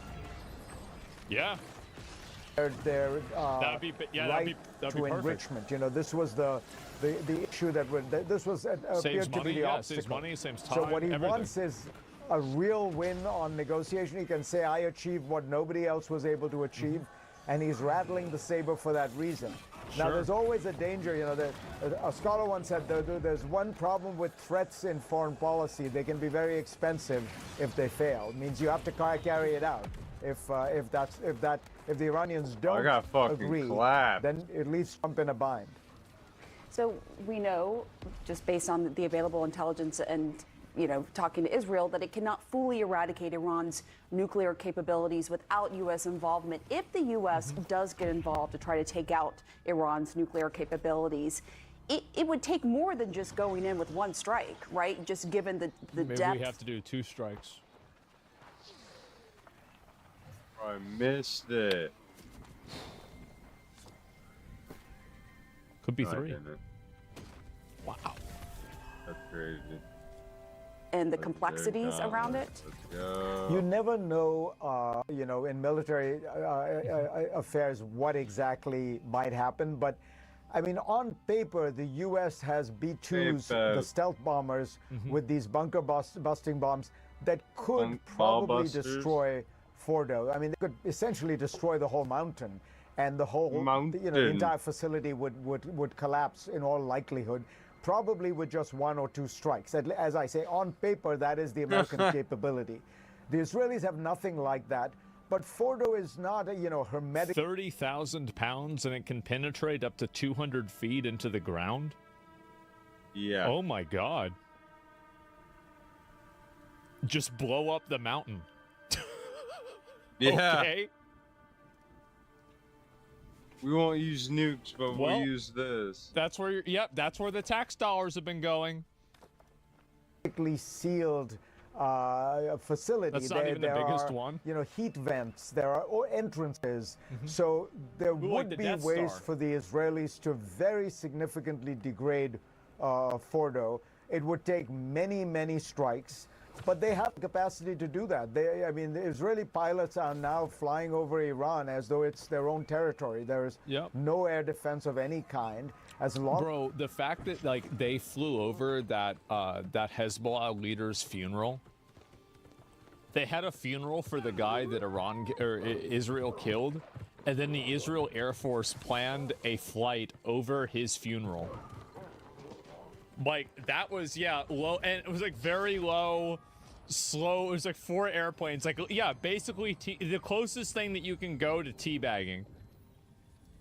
Yeah. Their that'd be enrichment. This was the issue this was appeared to be the obstacle. Saves money, saves time, so what he wants is a real win on negotiation. He can say, I achieved what nobody else was able to achieve, and he's rattling the saber for that reason. Now, there's always a danger, a scholar once said there's one problem with threats in foreign policy. They can be very expensive if they fail. It means you have to carry it out. If the Iranians don't agree, then it leaves Trump in a bind. So we know, just based on the available intelligence and talking to Israel, that it cannot fully eradicate Iran's nuclear capabilities without U.S. involvement. If the U.S. does get involved to try to take out Iran's nuclear capabilities, it would take more than just going in with one strike, right? Just given the Maybe depth. We have to do 2 strikes. I missed it. Could be 3. Wow. That's crazy. And the complexities around it. You never know, in military affairs what exactly might happen. But, I mean, on paper, the U.S. has B-2s, the stealth bombers, with these bunker-busting bombs that could probably destroy Fordo. I mean, they could essentially destroy the whole mountain. And the whole, the entire facility would collapse in all likelihood. Probably with just 1 or 2 strikes. As I say, on paper, that is the American capability. The Israelis have nothing like that. But Fordo is not a, hermetic. 30,000 pounds and it can penetrate up to 200 feet into the ground? Yeah. Oh, my God. Just blow up the mountain. Yeah. Okay. We won't use nukes, but we'll use this. That's where that's where the tax dollars have been going. Sealed facility. That's not even the biggest one. Heat vents. There are entrances. So there would be ways for the Israelis to very significantly degrade Fordo. It would take many, many strikes. But they have the capacity to do that. I mean, the Israeli pilots are now flying over Iran as though it's their own territory. There is no air defense of any kind. Bro, the fact that they flew over that Hezbollah leader's funeral. They had a funeral for the guy that Israel killed, and then the Israel Air Force planned a flight over his funeral. Like, that was, low, and it was, very low, slow. It was, 4 airplanes. Basically, the closest thing that you can go to teabagging.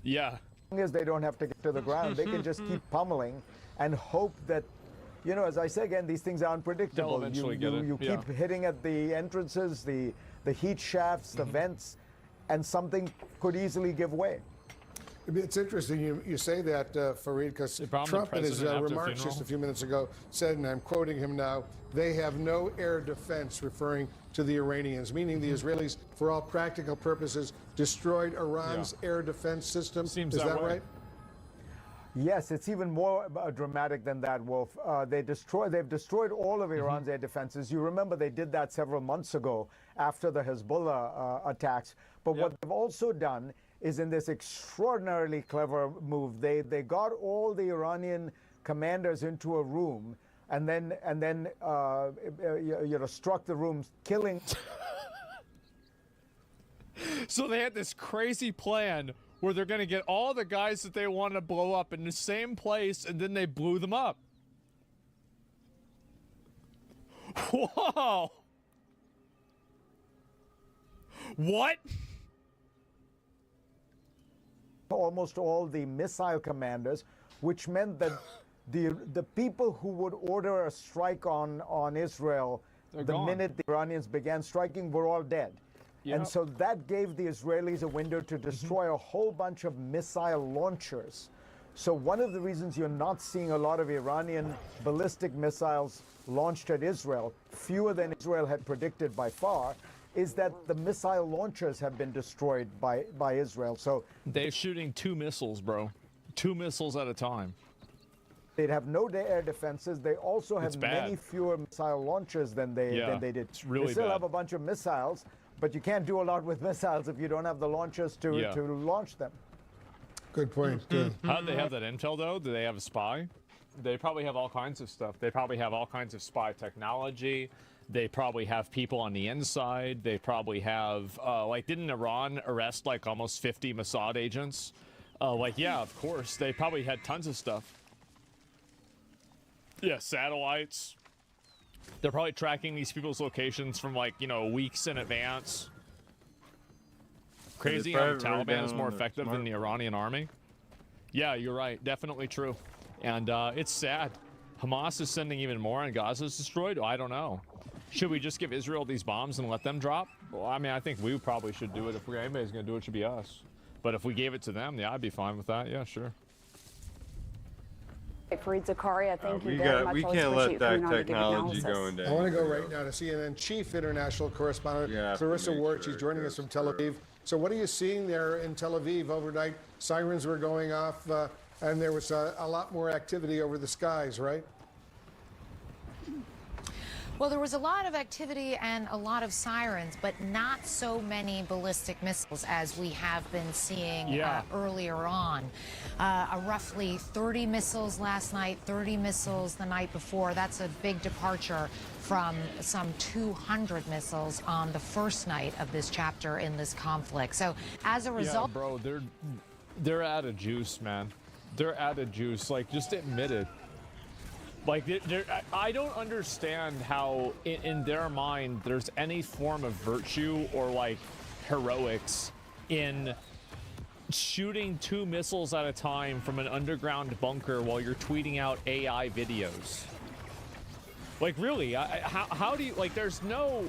Yeah. The thing is, they don't have to get to the ground. They can just keep pummeling and hope that, as I say again, these things are unpredictable. They'll eventually get it. You keep hitting at the entrances, the heat shafts, the vents, and something could easily give way. It's interesting you say that, Fareed, because Trump in his remarks just a few minutes ago said, and I'm quoting him now, they have no air defense, referring to the Iranians, meaning the Israelis, for all practical purposes, destroyed Iran's air defense system. Is that right? Yes, it's even more dramatic than that, Wolf. They've destroyed all of Iran's air defenses. You remember they did that several months ago after the Hezbollah attacks. But what they've also done is, in this extraordinarily clever move, they got all the Iranian commanders into a room and then struck the rooms, killing. So they had this crazy plan where they're going to get all the guys that they want to blow up in the same place, and then they blew them up. Whoa! What? Almost all the missile commanders, which meant that the people who would order a strike on Israel minute the Iranians began striking were all dead. Yep. And so that gave the Israelis a window to destroy a whole bunch of missile launchers. So one of the reasons you're not seeing a lot of Iranian ballistic missiles launched at Israel, fewer than Israel had predicted by far, is that the missile launchers have been destroyed by Israel. So they're shooting 2 missiles, bro. 2 missiles at a time. They'd have no air defenses. They also have many fewer missile launchers than they did. It's really they still bad. have a bunch of missiles, but you can't do a lot with missiles if you don't have the launchers to launch them. Good point. How do they have that intel, though? Do they have a spy? They probably have all kinds of stuff. They probably have all kinds of spy technology. They probably have people on the inside. They probably have, didn't Iran arrest like almost 50 Mossad agents? Yeah, of course. They probably had tons of stuff. Yeah, satellites. They're probably tracking these people's locations from weeks in advance. Crazy how the Taliban is more effective than the Iranian army. Yeah, you're right. Definitely true. And it's sad. Hamas is sending even more and Gaza's destroyed? I don't know. Should we just give Israel these bombs and let them drop? Well, I mean, I think we probably should do it. If anybody's going to do it, it should be us. But if we gave it to them, yeah, I'd be fine with that. Yeah, sure. Fareed Zakaria, thank you very much. We can't let that technology go into. I want to go right now to CNN Chief International Correspondent Clarissa Ward. She's joining us from Tel Aviv. So what are you seeing there in Tel Aviv overnight? Sirens were going off, and there was a lot more activity over the skies, right? Well, there was a lot of activity and a lot of sirens, but not so many ballistic missiles as we have been seeing earlier on. Roughly 30 missiles last night, 30 missiles the night before. That's a big departure from some 200 missiles on the first night of this chapter in this conflict. So as a result... Yeah, bro, they're out of juice, man. They're out of juice. Like, just admit it. Like, I don't understand how, in their mind, there's any form of virtue or, heroics in shooting 2 missiles at a time from an underground bunker while you're tweeting out AI videos. Like, really, how do you, there's no...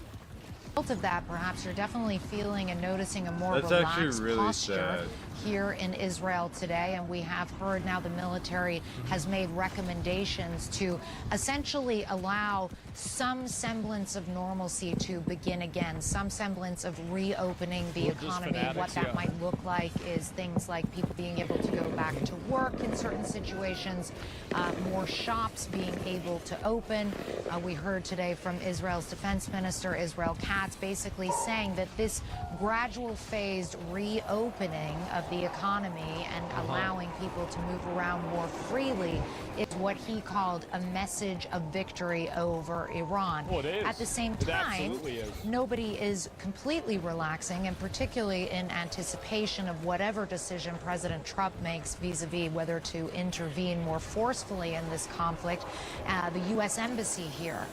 of that, perhaps you're definitely feeling and noticing a more relaxed posture here in Israel today. And we have heard now the military has made recommendations to essentially allow some semblance of normalcy to begin again, some semblance of reopening the economy. What that might look like is things like people being able to go back to work in certain situations, more shops being able to open. We heard today from Israel's defense minister, Israel Katz, basically saying that this gradual phased reopening of the economy and allowing people to move around more freely is what he called a message of victory over Iran. Well, it is. At the same time, nobody is completely relaxing, and particularly in anticipation of whatever decision President Trump makes vis-a-vis whether to intervene more forcefully in this conflict. The U.S. Embassy here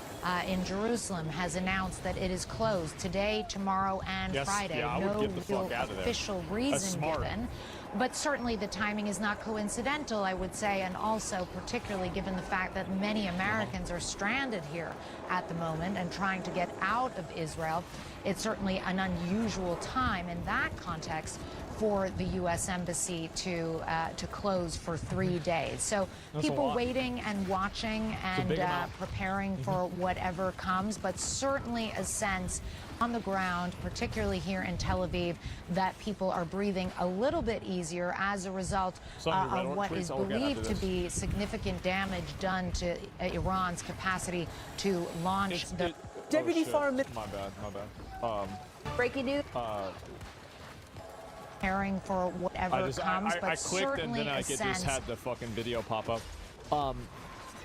in Jerusalem has announced that it is closed today, tomorrow, and Friday. No real official reason given. But certainly the timing is not coincidental, I would say, and also particularly given the fact that many Americans are stranded here at the moment and trying to get out of Israel. It's certainly an unusual time in that context for the U.S. Embassy to close for 3 days. So people waiting and watching and preparing for whatever comes, but certainly a sense on the ground, particularly here in Tel Aviv, that people are breathing a little bit easier as a result of what is believed to be significant damage done to Iran's capacity to launch the... Deputy Foreign Minister... My bad. Breaking news. Preparing for whatever comes, but I clicked and then it just had the fucking video pop up.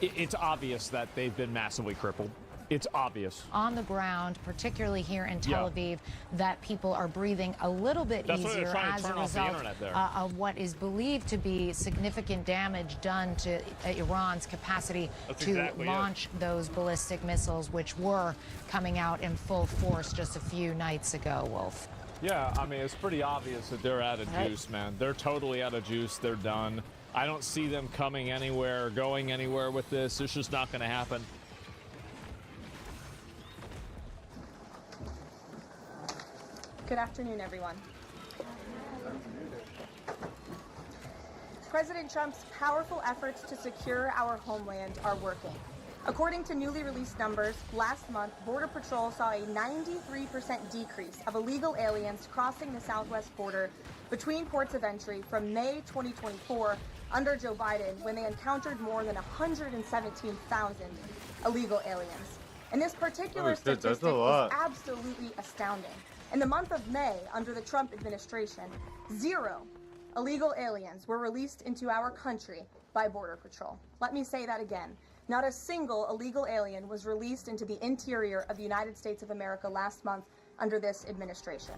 It's obvious that they've been massively crippled. It's obvious. On the ground, particularly here in Tel Aviv, that people are breathing a little bit easier as a result of what is believed to be significant damage done to Iran's capacity to launch those ballistic missiles, which were coming out in full force just a few nights ago, Wolf. Yeah, I mean, it's pretty obvious that they're out of juice, man. They're totally out of juice. They're done. I don't see them coming anywhere or going anywhere with this. It's just not going to happen. Good afternoon, everyone. President Trump's powerful efforts to secure our homeland are working. According to newly released numbers, last month, Border Patrol saw a 93% decrease of illegal aliens crossing the southwest border between ports of entry from May 2024 under Joe Biden, when they encountered more than 117,000 illegal aliens. And this particular statistic is absolutely astounding. In the month of May, under the Trump administration, 0 illegal aliens were released into our country by Border Patrol. Let me say that again. Not a single illegal alien was released into the interior of the United States of America last month under this administration.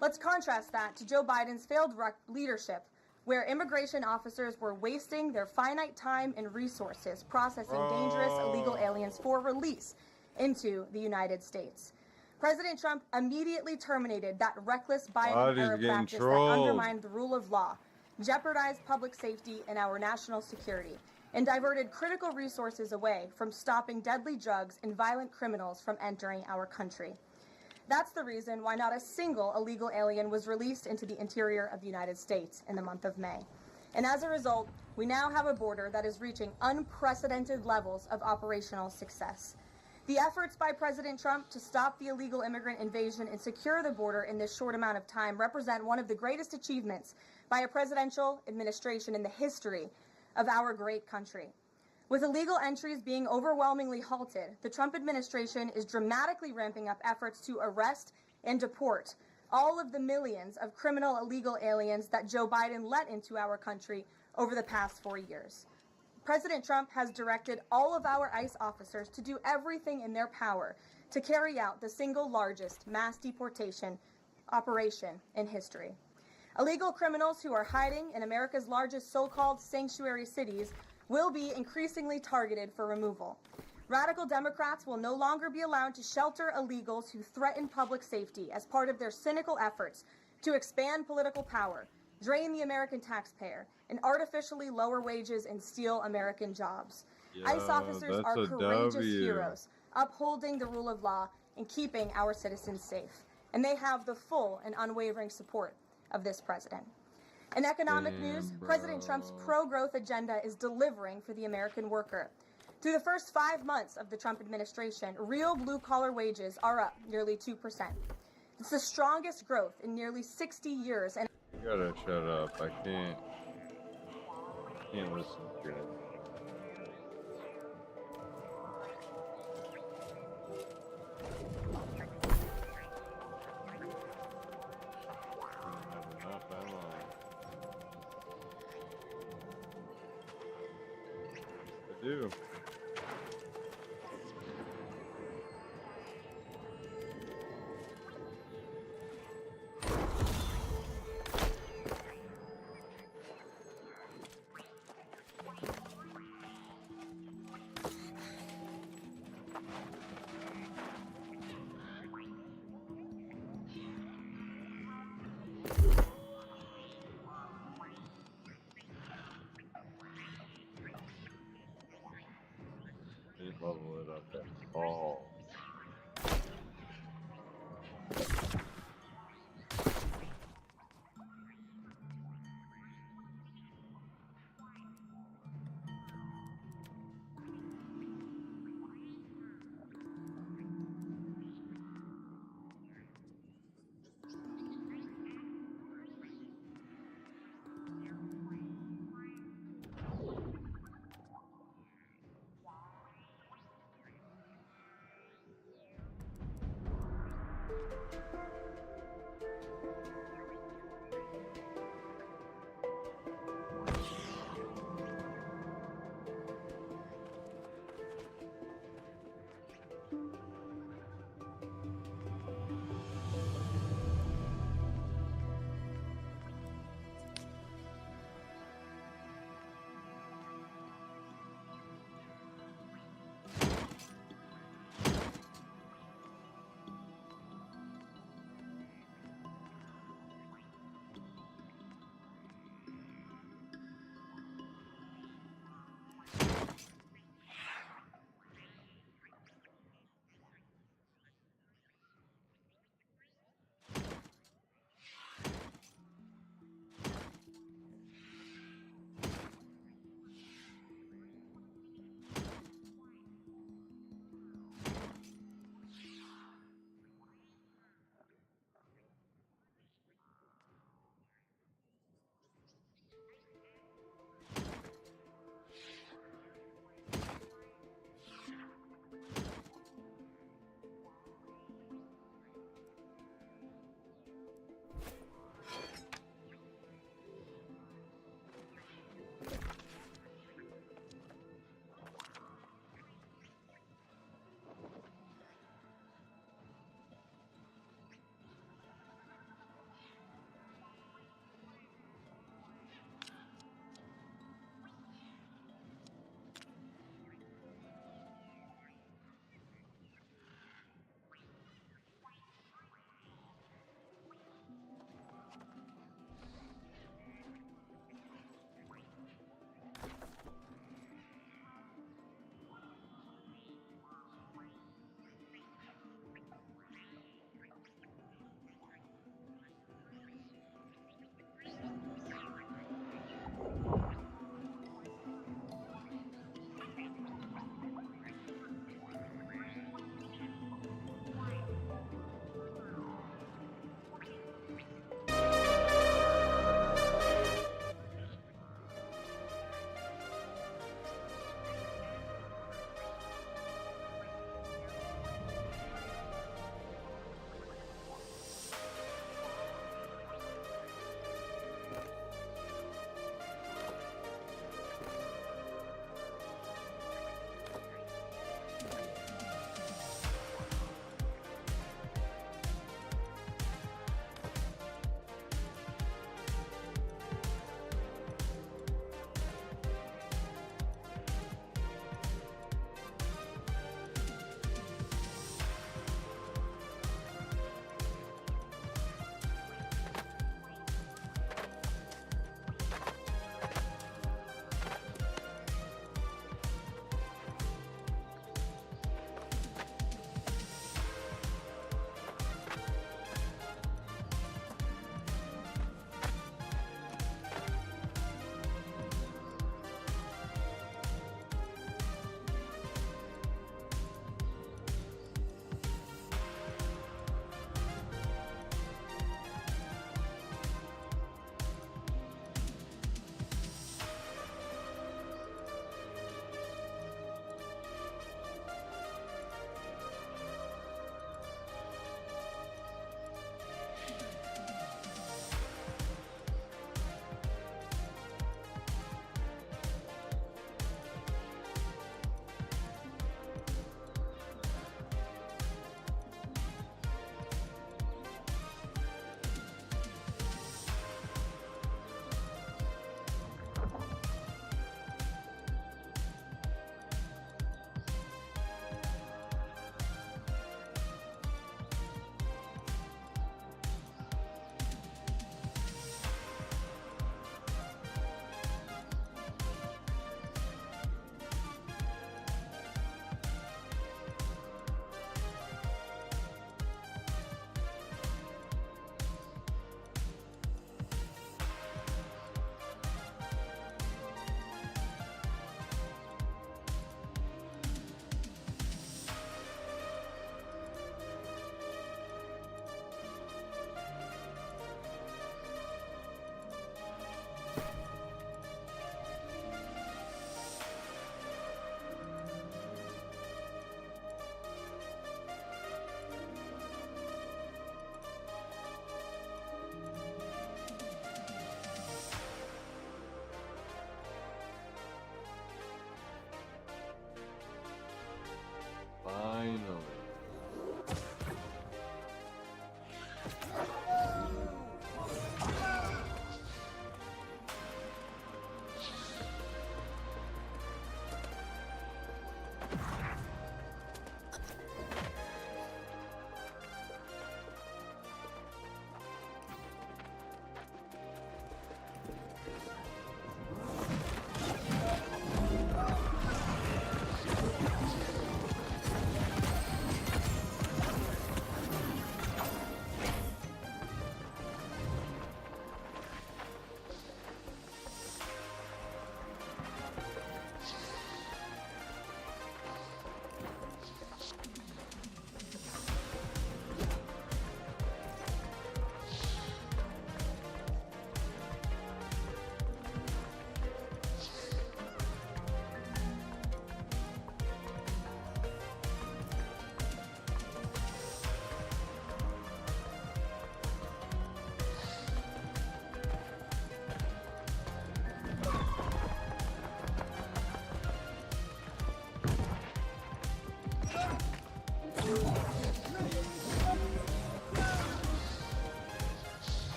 Let's contrast that to Joe Biden's failed leadership, where immigration officers were wasting their finite time and resources processing dangerous illegal aliens for release into the United States. President Trump immediately terminated that reckless Biden-era practice that undermined the rule of law, jeopardized public safety and our national security, and diverted critical resources away from stopping deadly drugs and violent criminals from entering our country. That's the reason why not a single illegal alien was released into the interior of the United States in the month of May. And as a result, we now have a border that is reaching unprecedented levels of operational success. The efforts by President Trump to stop the illegal immigrant invasion and secure the border in this short amount of time represent one of the greatest achievements by a presidential administration in the history of our great country. With illegal entries being overwhelmingly halted, the Trump administration is dramatically ramping up efforts to arrest and deport all of the millions of criminal illegal aliens that Joe Biden let into our country over the past 4 years. President Trump has directed all of our ICE officers to do everything in their power to carry out the single largest mass deportation operation in history. Illegal criminals who are hiding in America's largest so-called sanctuary cities will be increasingly targeted for removal. Radical Democrats will no longer be allowed to shelter illegals who threaten public safety as part of their cynical efforts to expand political power, drain the American taxpayer, and artificially lower wages and steal American jobs. ICE officers are courageous heroes, upholding the rule of law and keeping our citizens safe. And they have the full and unwavering support of this president. In economic news, President Trump's pro-growth agenda is delivering for the American worker. Through the first 5 months of the Trump administration, real blue-collar wages are up nearly 2%. It's the strongest growth in nearly 60 years. And you gotta shut up. I can't listen to it. I do. Level it up at all.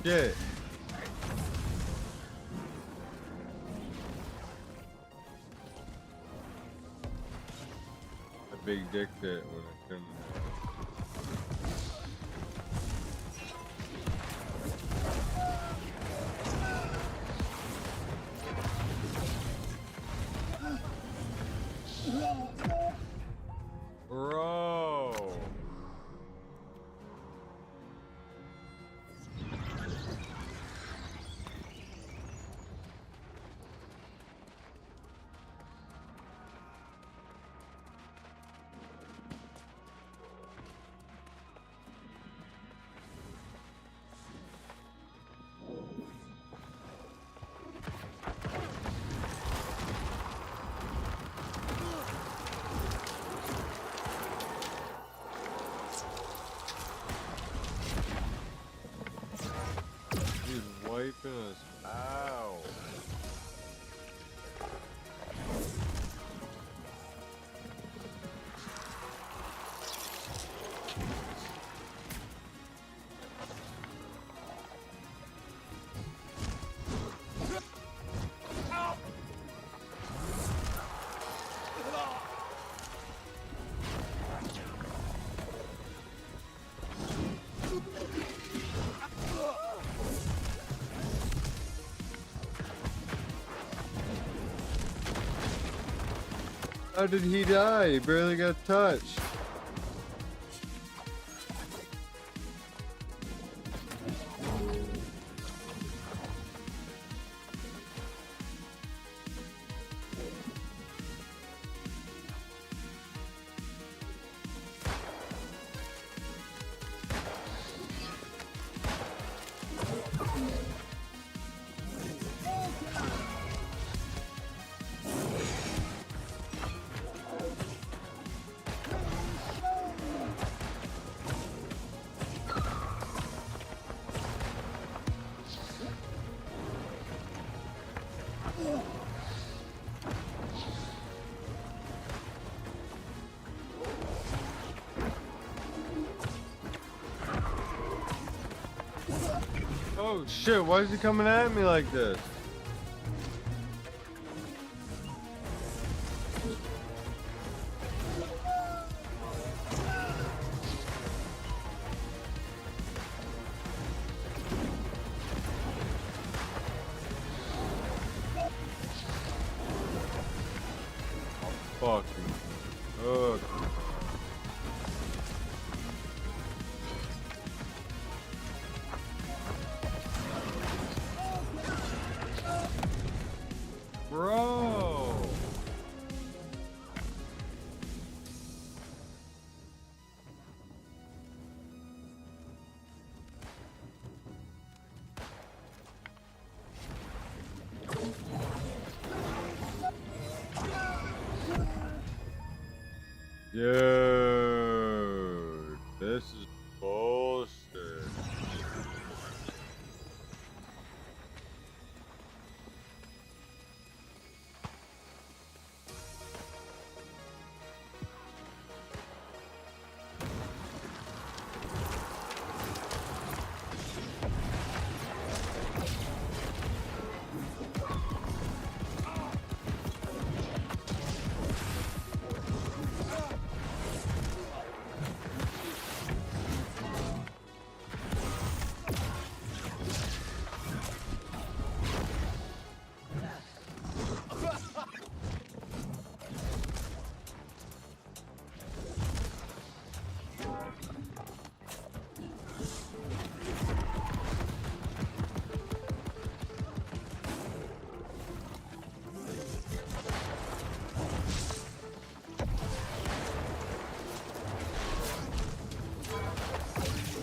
shit. A big dick fit when I couldn't. Bro. He's wiping us out. How did he die? He barely got touched. Oh shit, why is he coming at me like this? Fucking fuck. Bro. Dude, this is bullshit.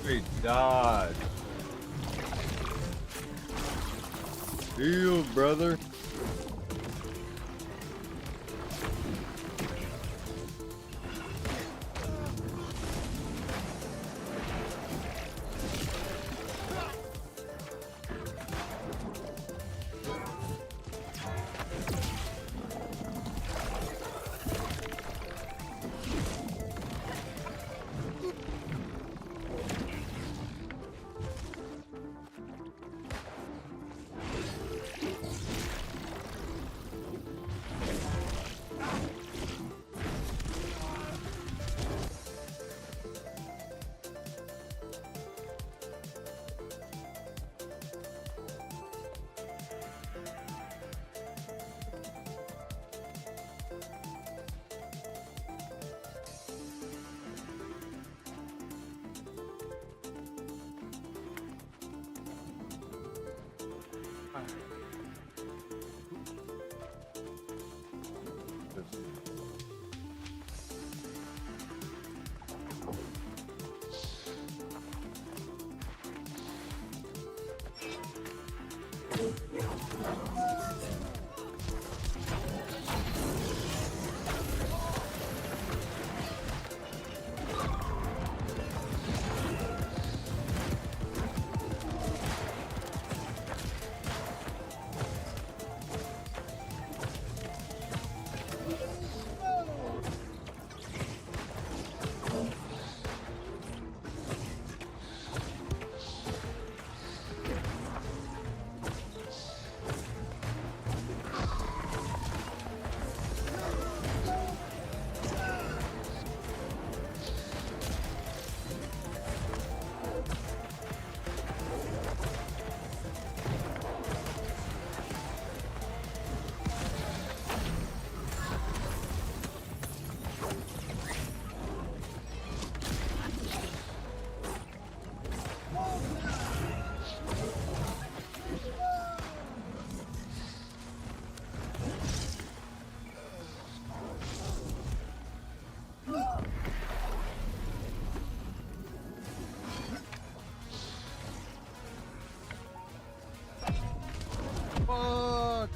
Great dodge. Heal, brother.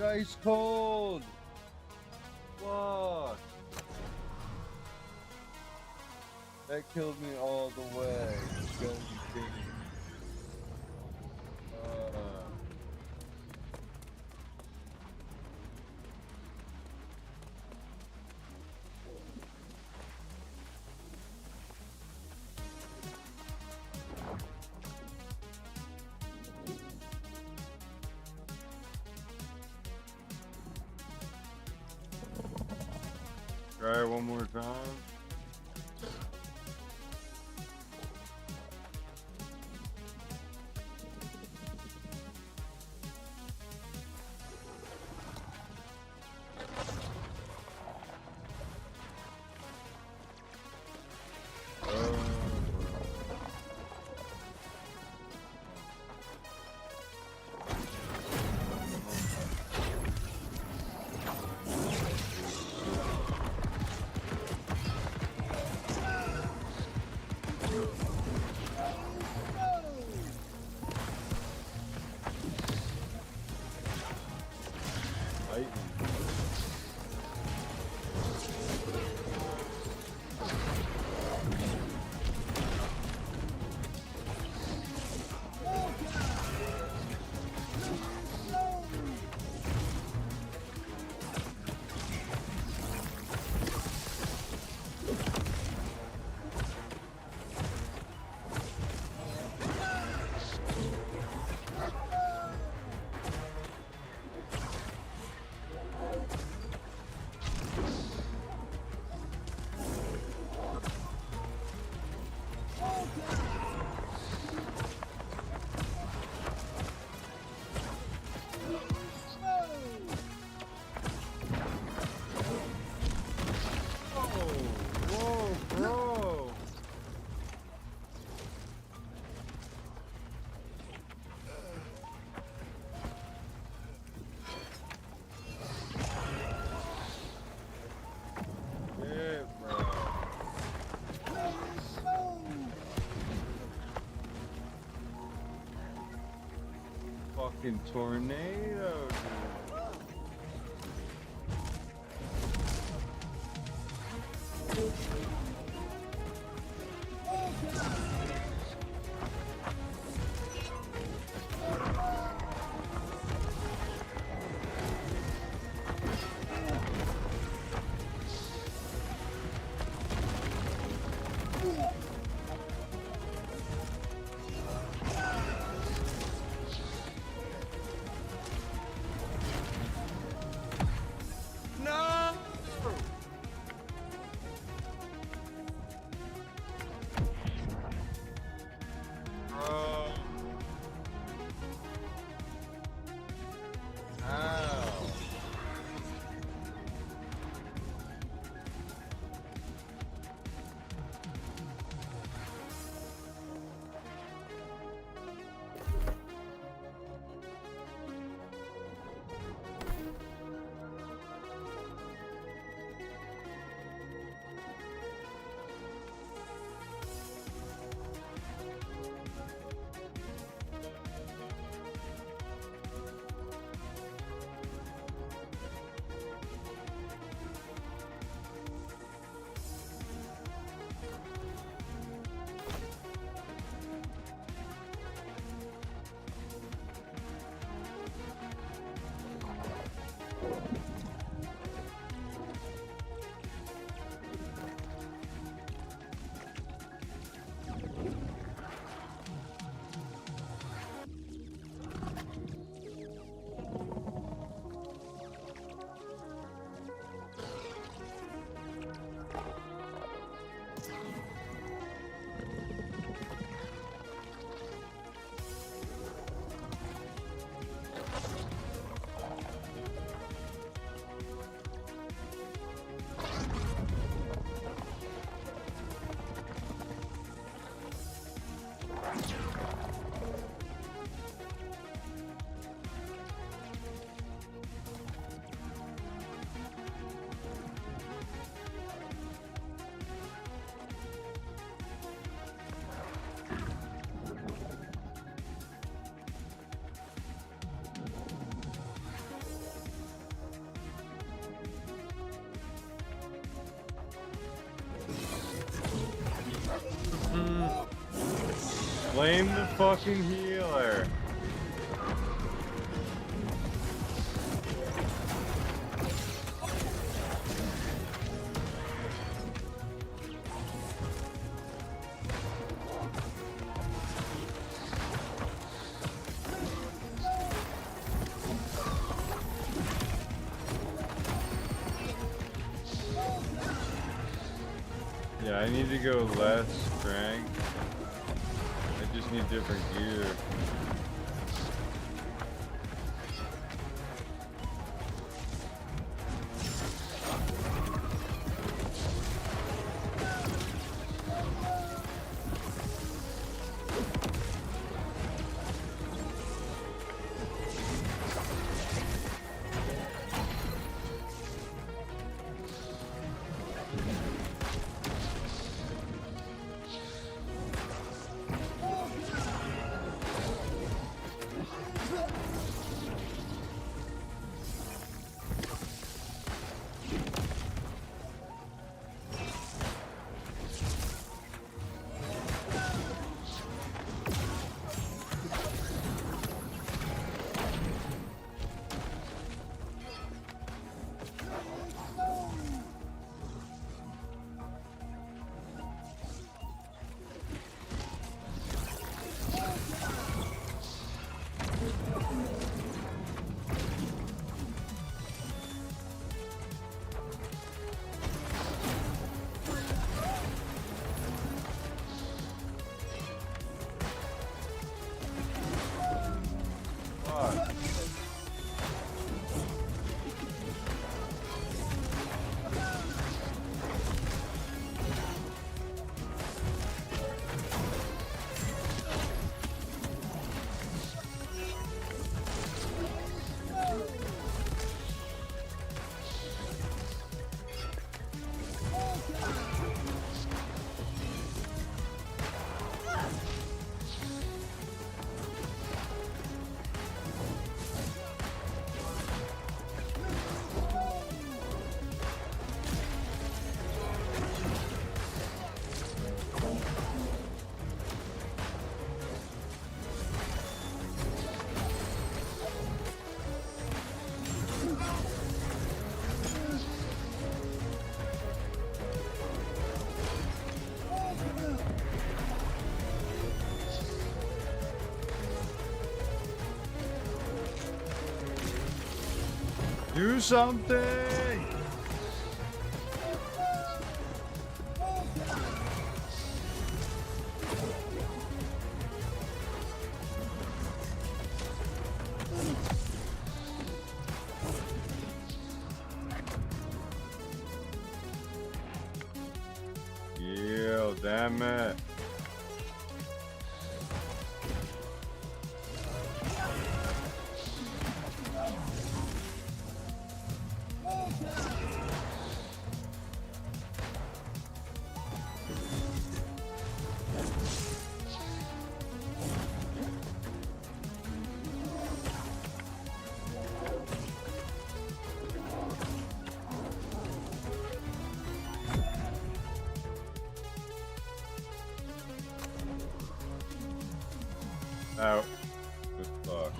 ice cold. Fuck. That killed me all the way. You gotta be kidding me. Try it one more time. Fucking tornado, dude. Blame the fucking healer. Yeah, I need to go less strength. I just need different gear. Do something! Yeah, damn it. Out. Good fuck.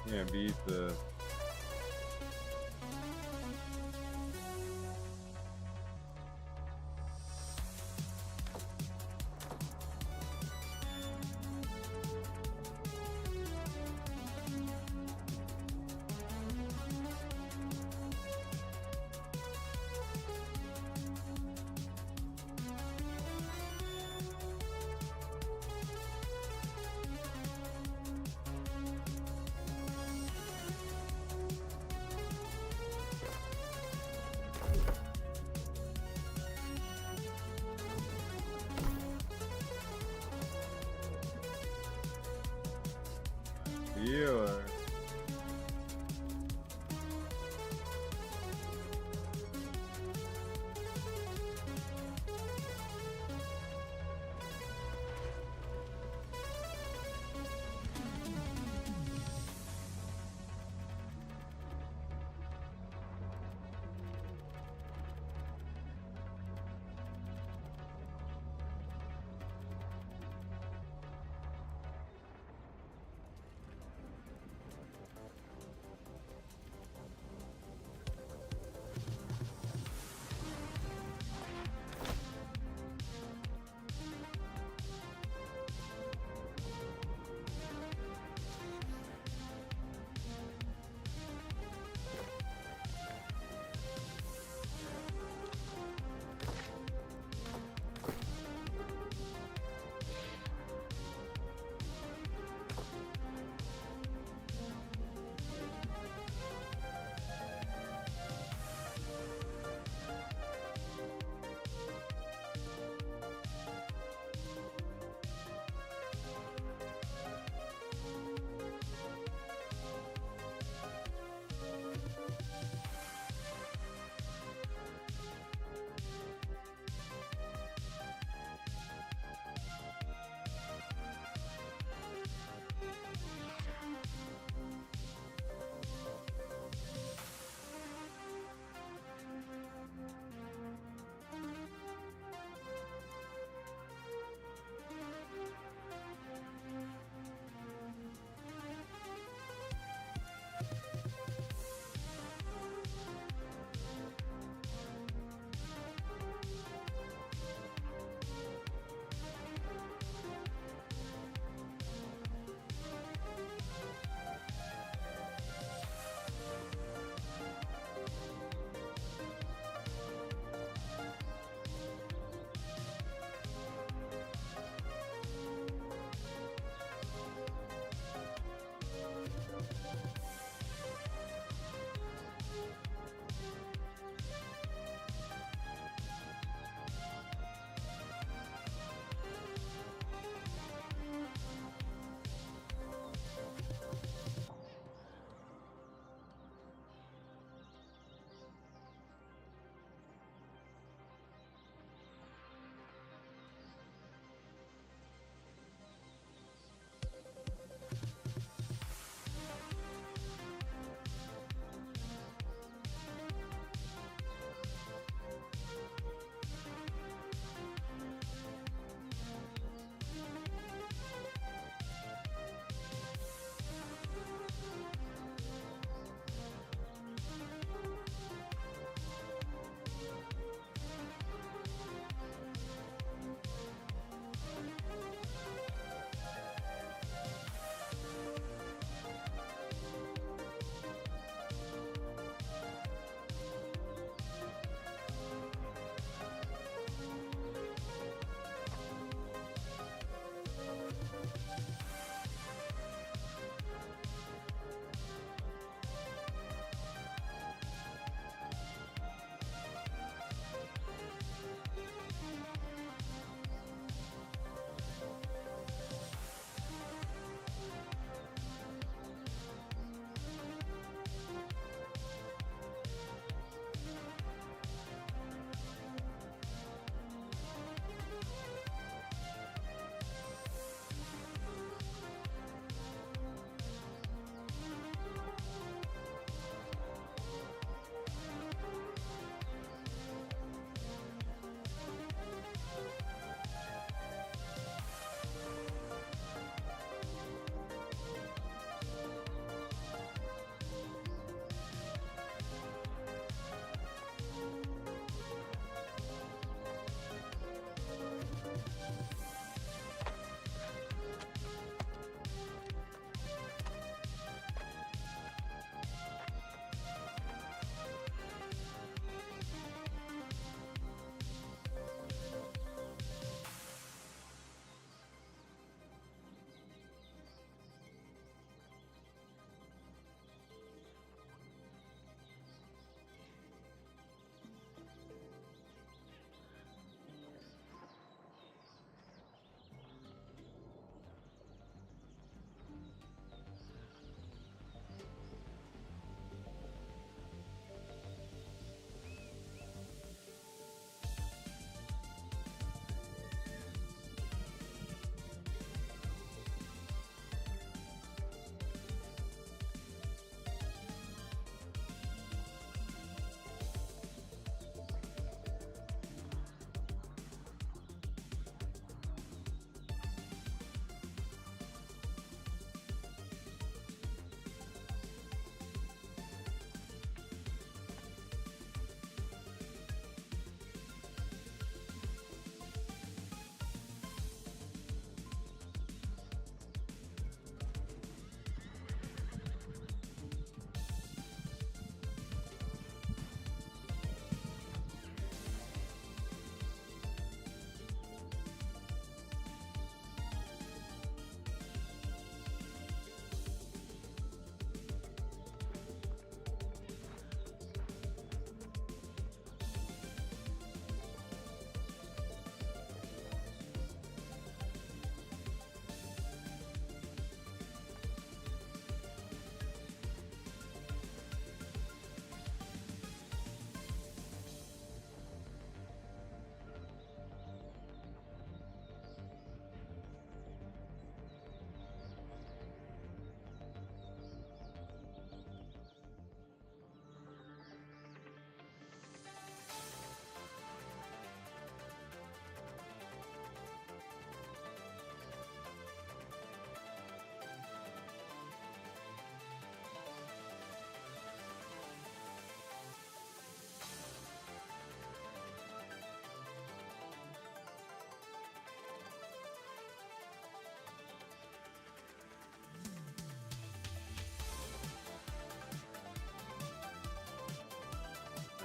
Yeah, beat the... Healer.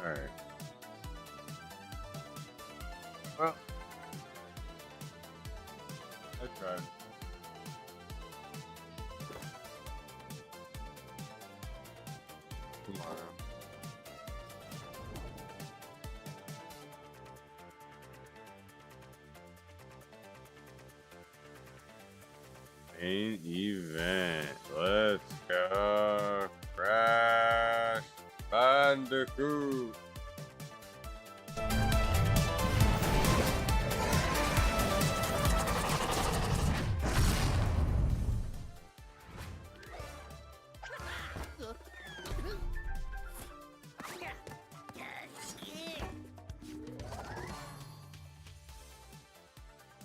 Alright. Well, I tried. Tomorrow. Main event. Let's go. Crash Bandicoot.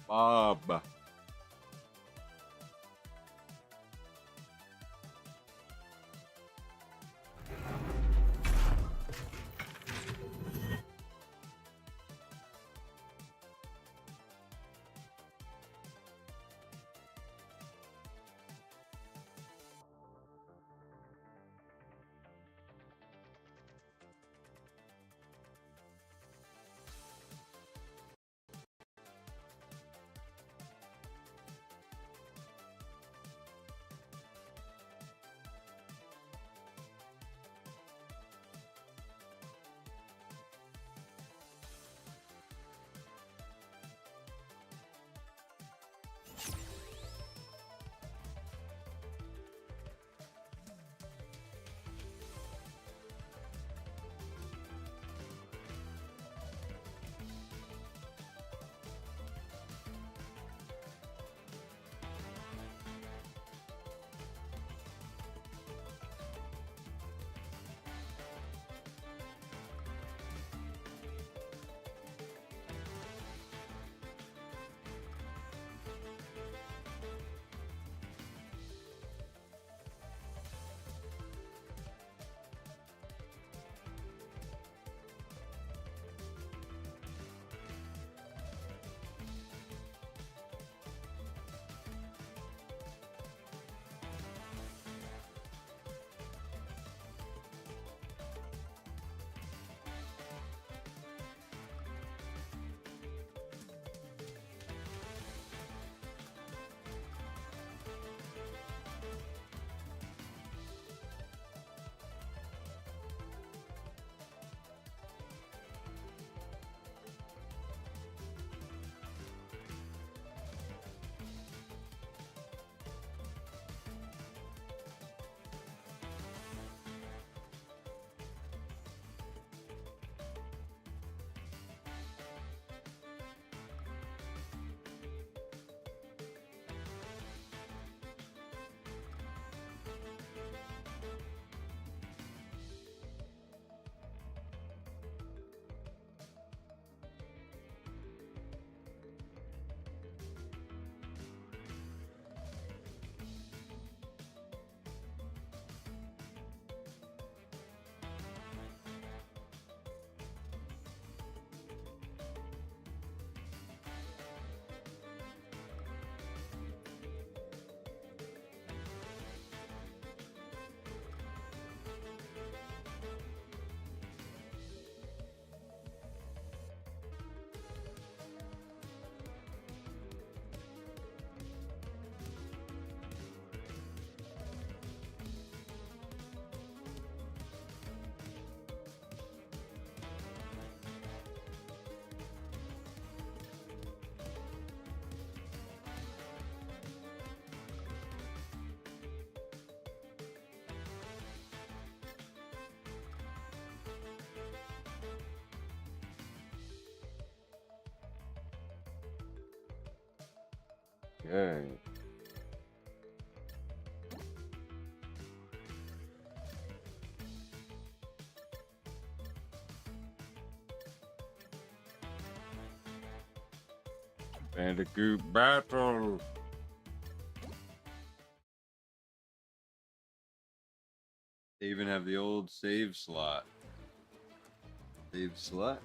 Bob. Okay. Bandicoot battle. They even have the old save slot. Save slot?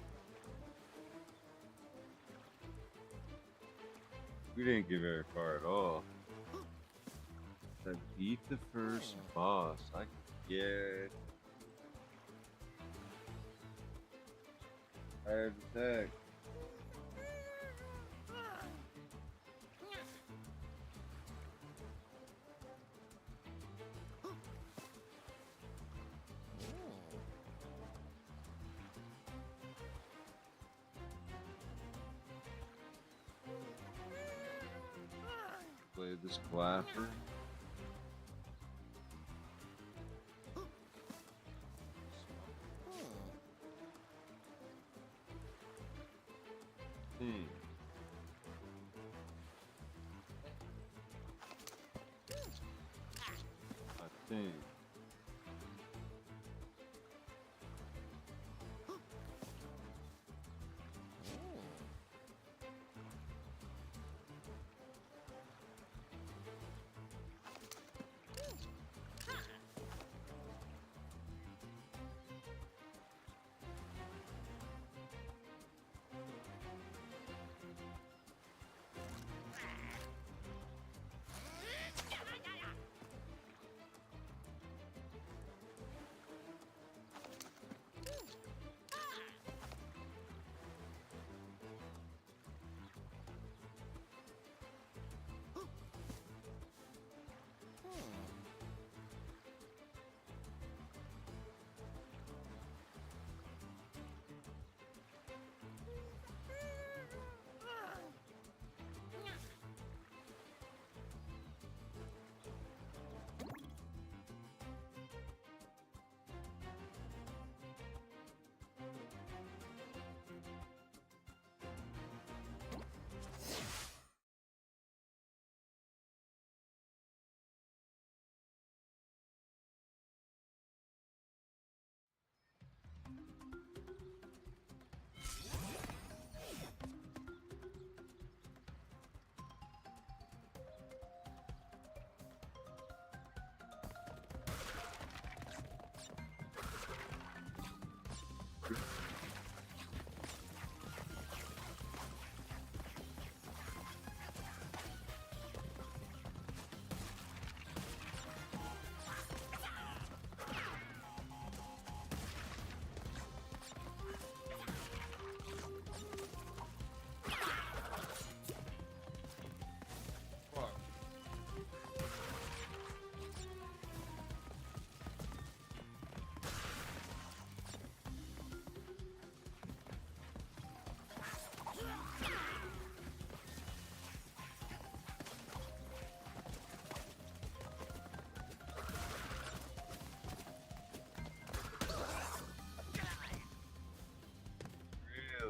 We didn't give her a car at all. That beat the first boss. I get. Fire attack. Play this clapper. I think.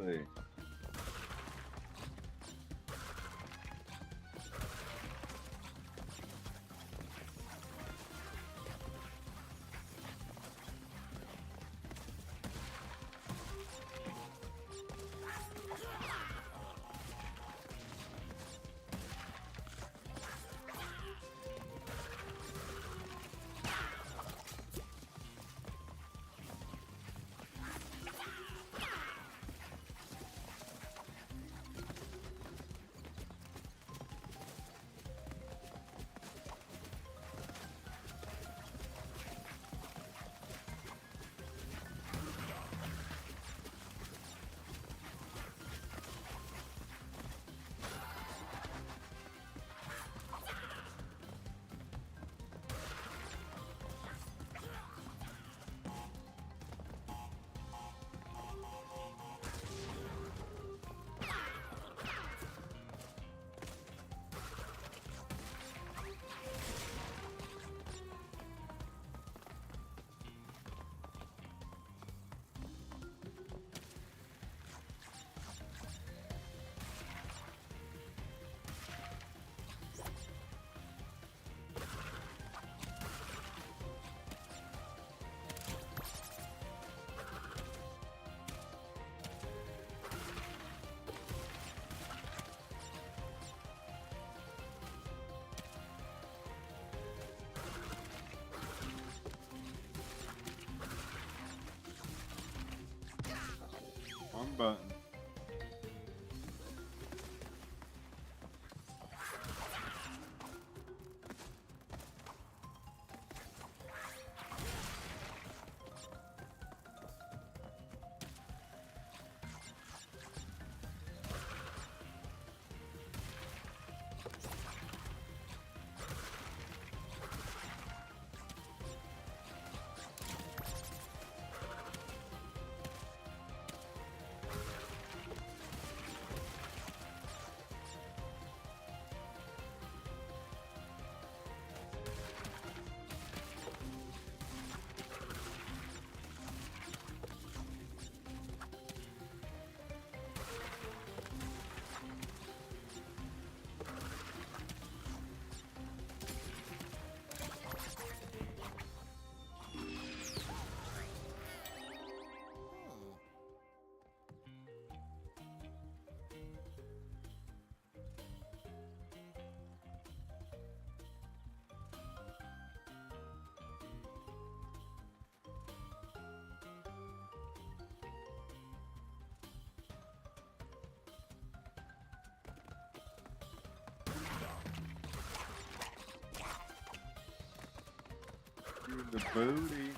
Really? Wrong button. the booty.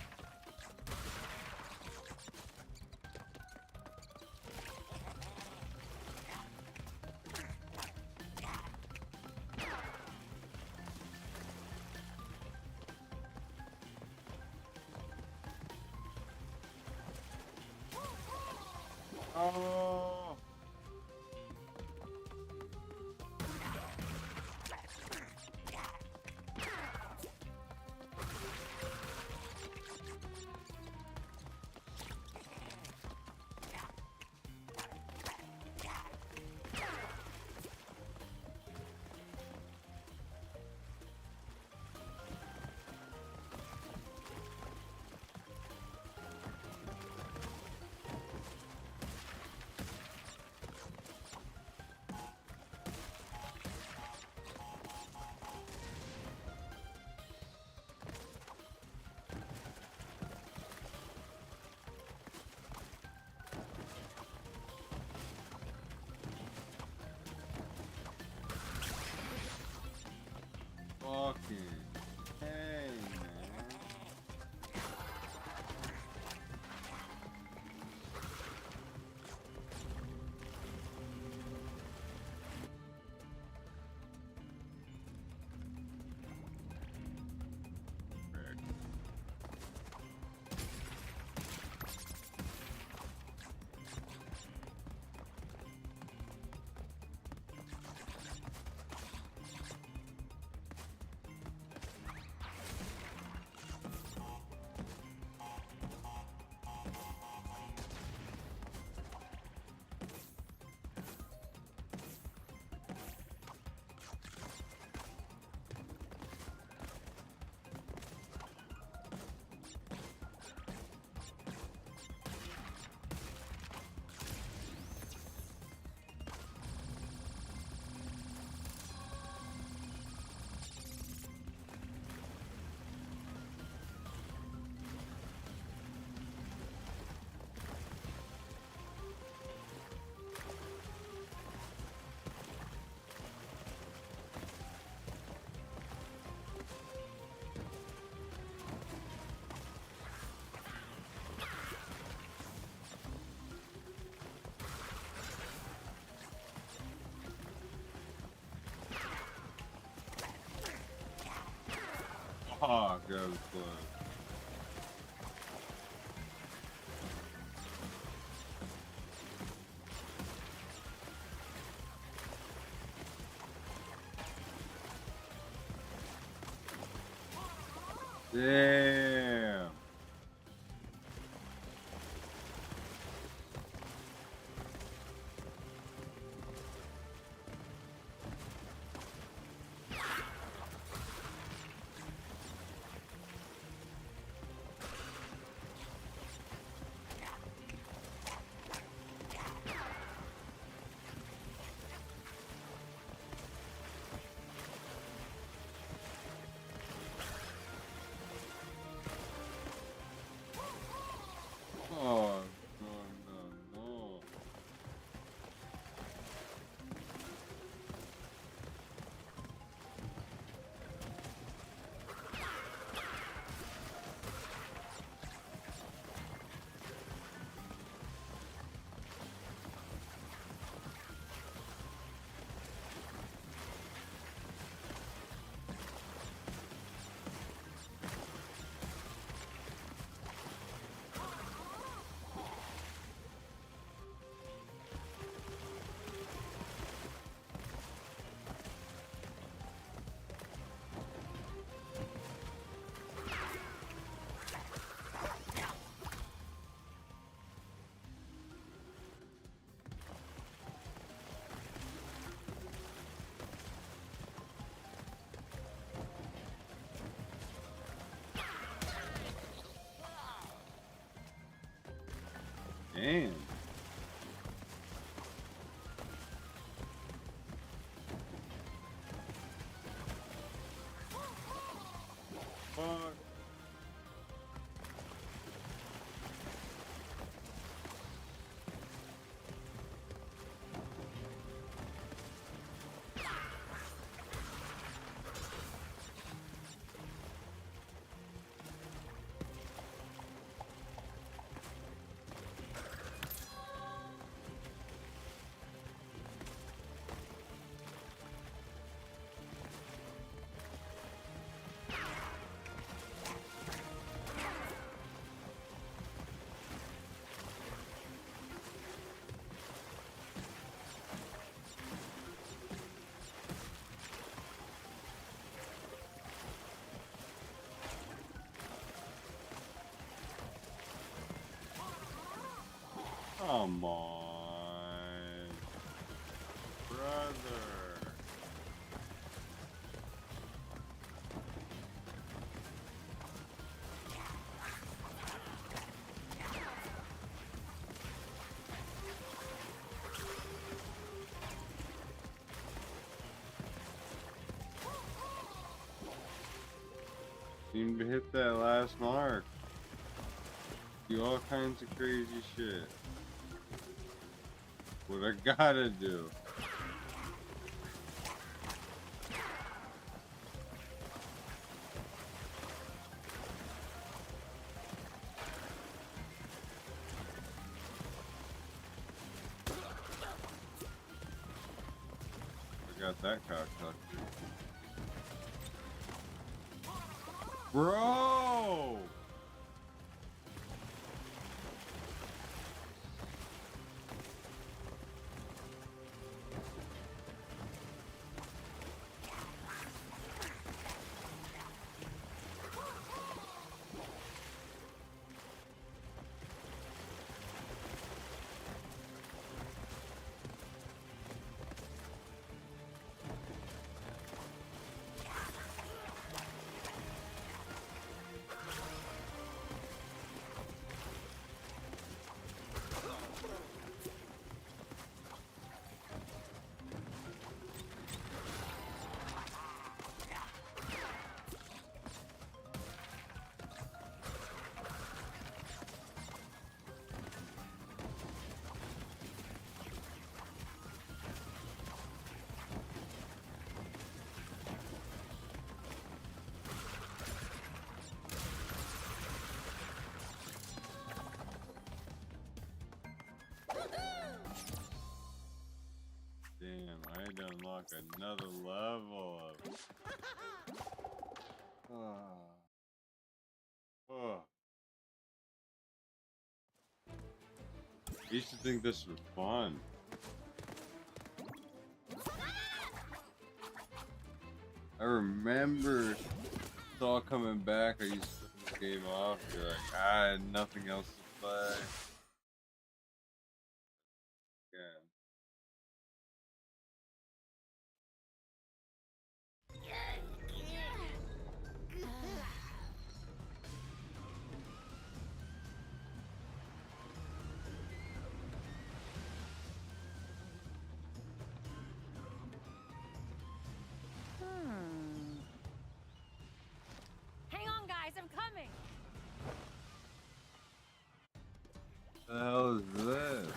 Oh. Fucking hey, man. Oh, goes close. Damn. Oh, no. Damn. Fuck. Come on, brother. Seem to hit that last mark. Do all kinds of crazy shit. What I gotta do. I got that cock tucked. Bro! Damn, I had to unlock another level of... I used to think this was fun. I remember it's all coming back. I used to turn the game off. You're like, I had nothing else to play. Yeah. Hang on, guys, I'm coming. What the hell is this?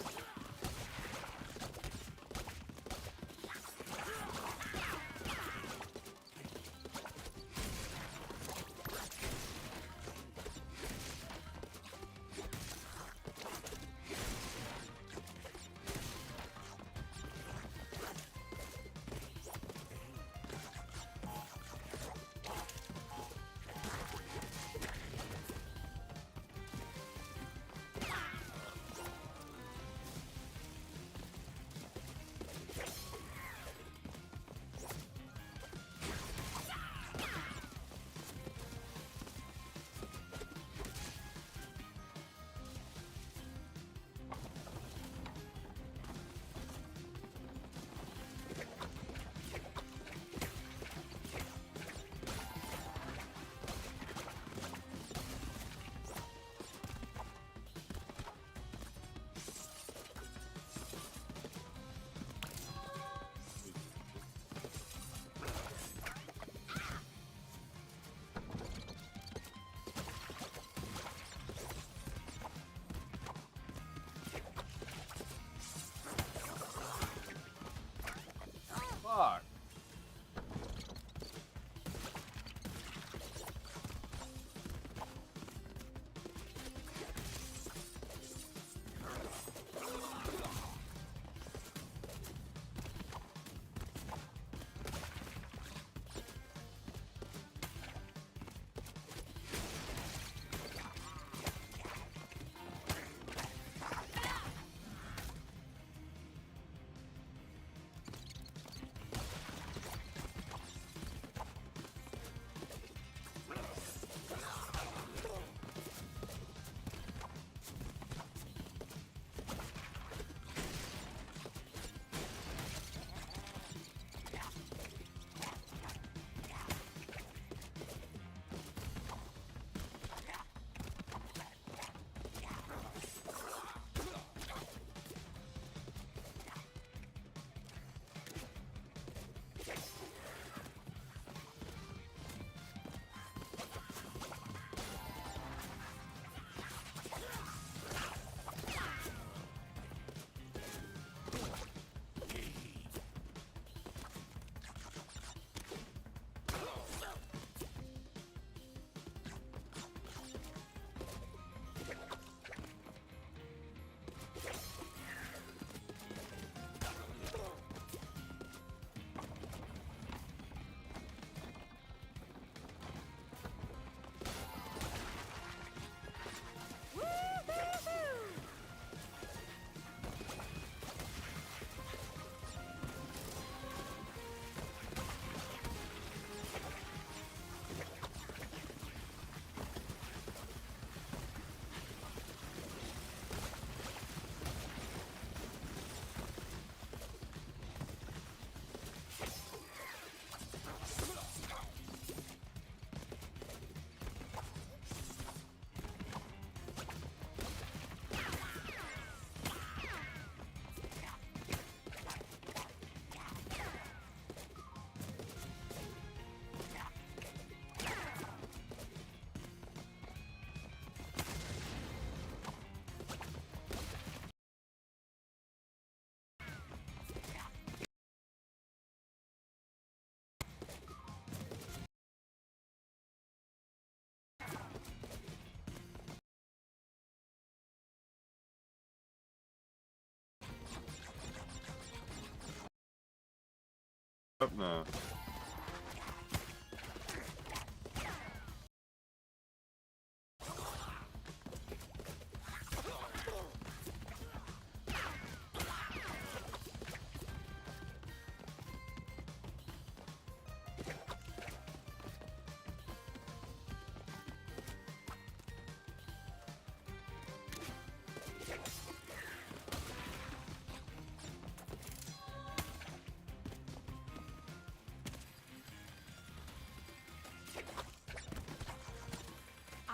Up now.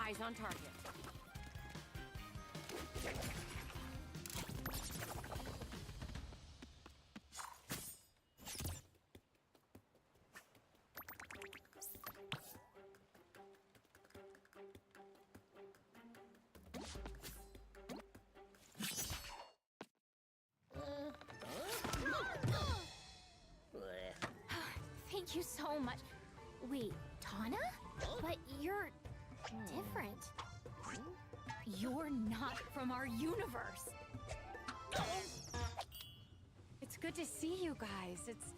Eyes on target. Thank you so much. Wait, Tana? But you're different. You're not from our universe. It's good to see you guys. It's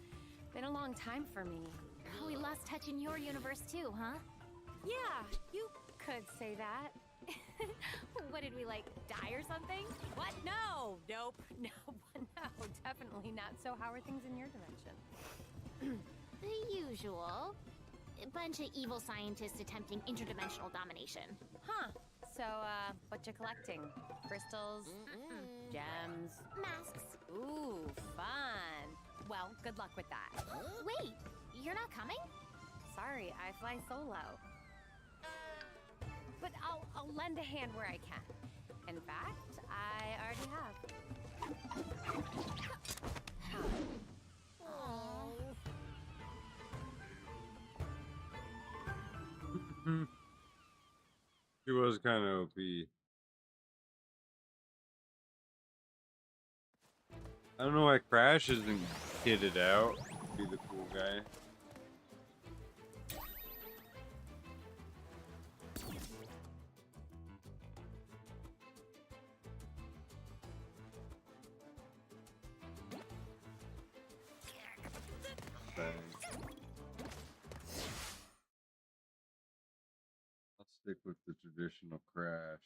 been a long time for me. We lost touch in your universe too, huh? Yeah, you could say that. What did we, like, die or something? What? No, nope, no, definitely not. So how are things in your dimension? The usual. A bunch of evil scientists attempting interdimensional domination. Huh. So, what you collecting? Crystals? Gems? Masks. Ooh, fun. Well, good luck with that. Wait, you're not coming? Sorry, I fly solo. But I'll lend a hand where I can. In fact, I already have. He was kind of OP. I don't know why Crash isn't kitted out to be the cool guy. I'll stick with the traditional Crash.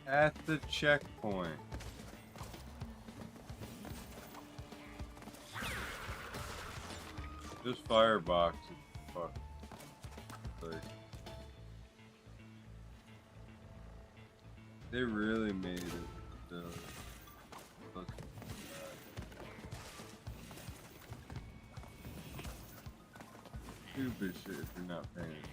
At the checkpoint. Just firebox. Fuck. Like, they really made it. Stupid shit if you're not paying attention.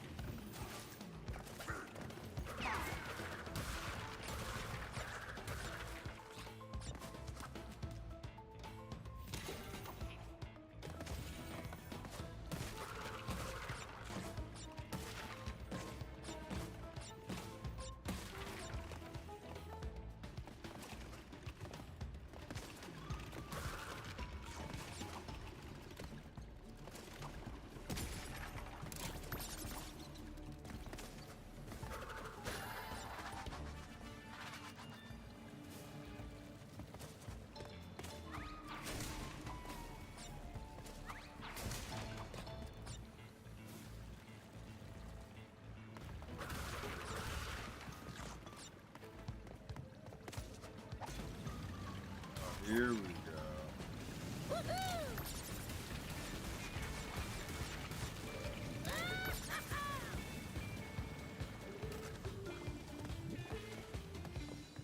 Here we go.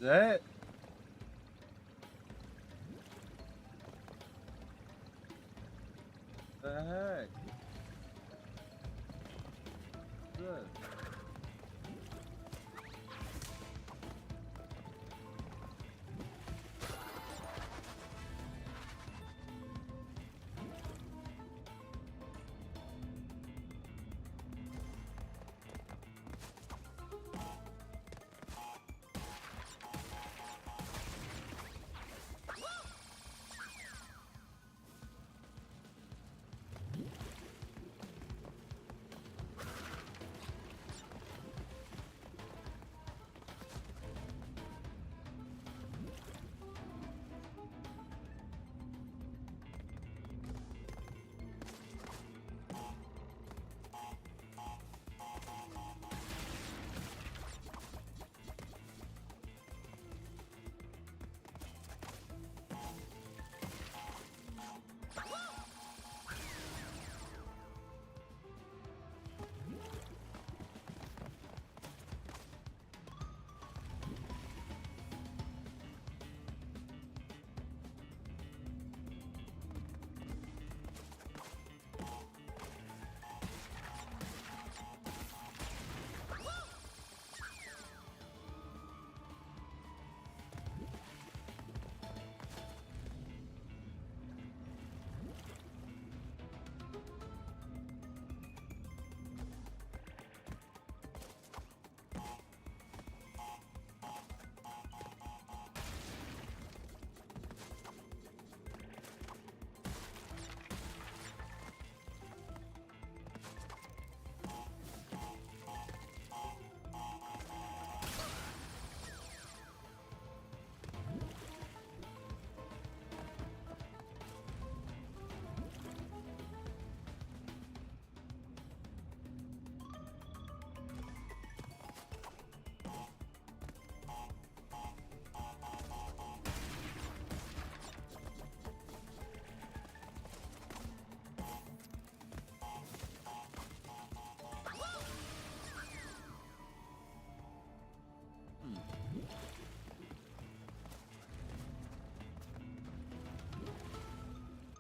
That the heck? Good.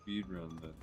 Speed run this.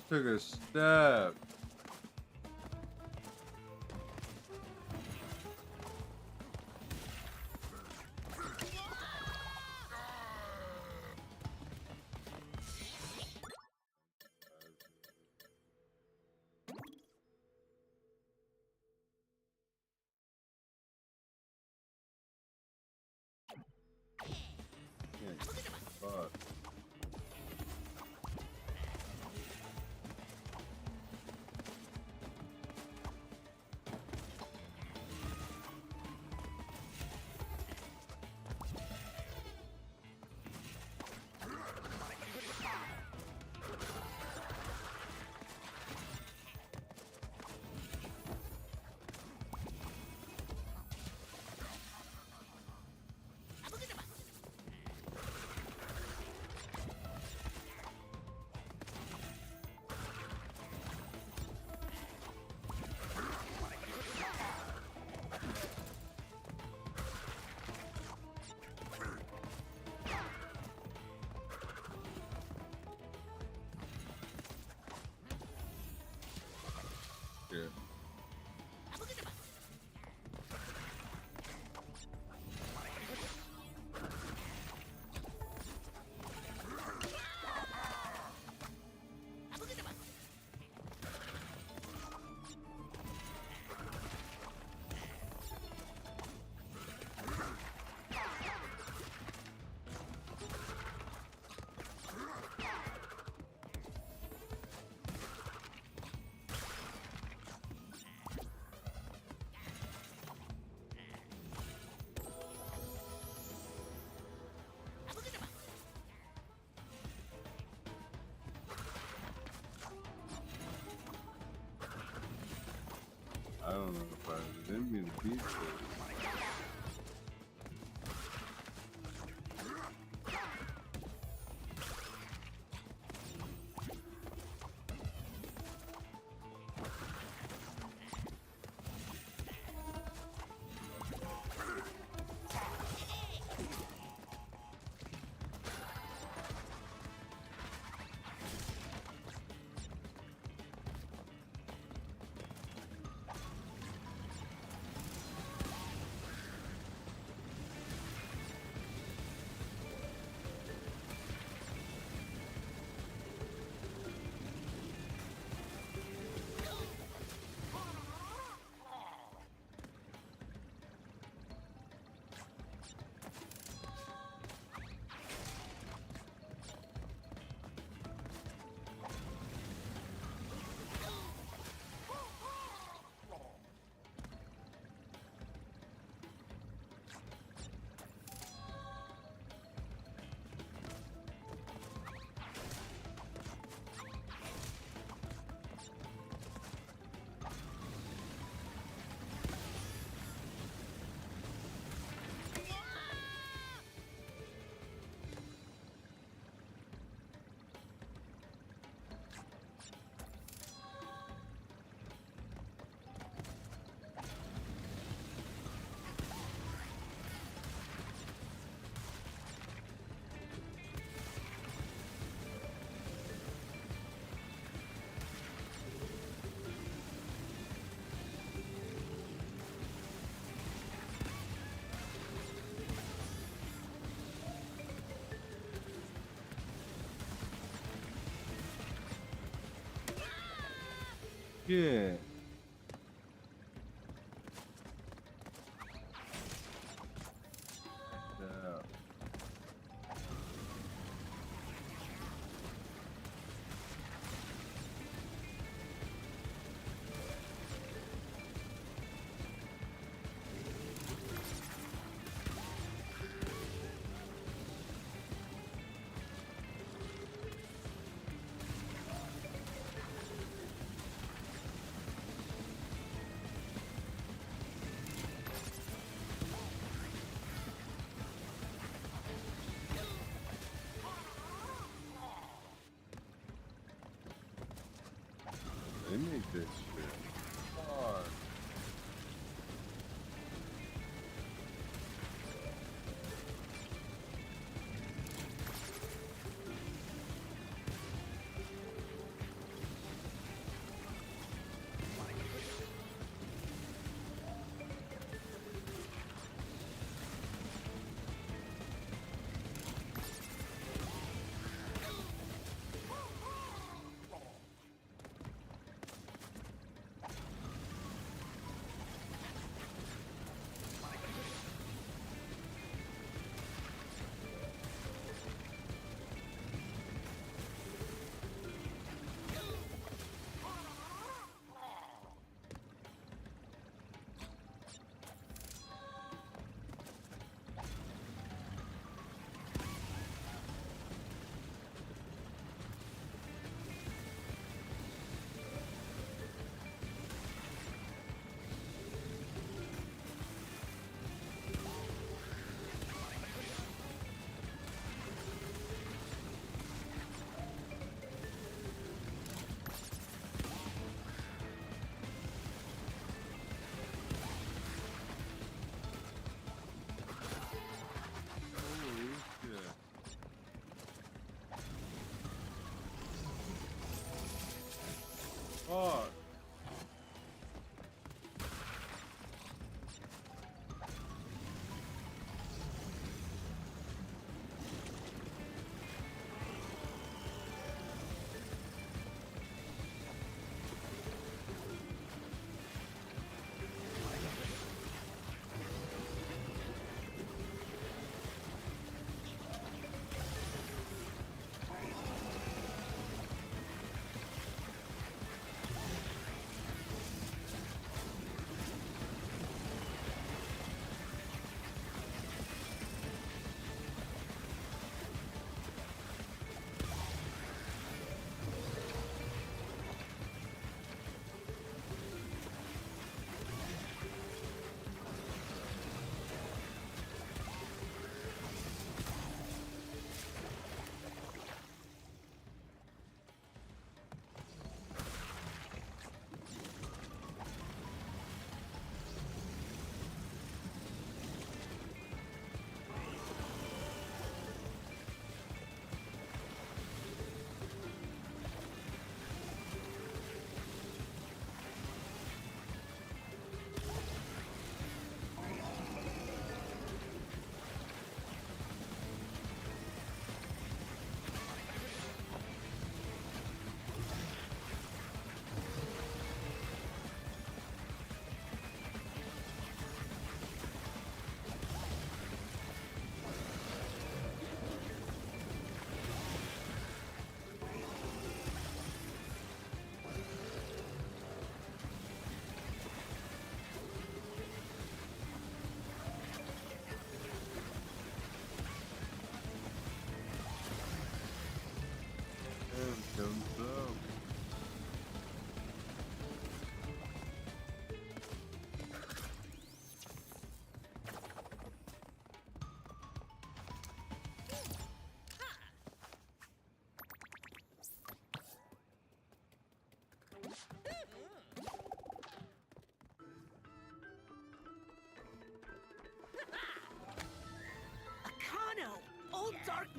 took a step. Fuck. Yeah. I don't know if I didn't mean to beat this. Yeah.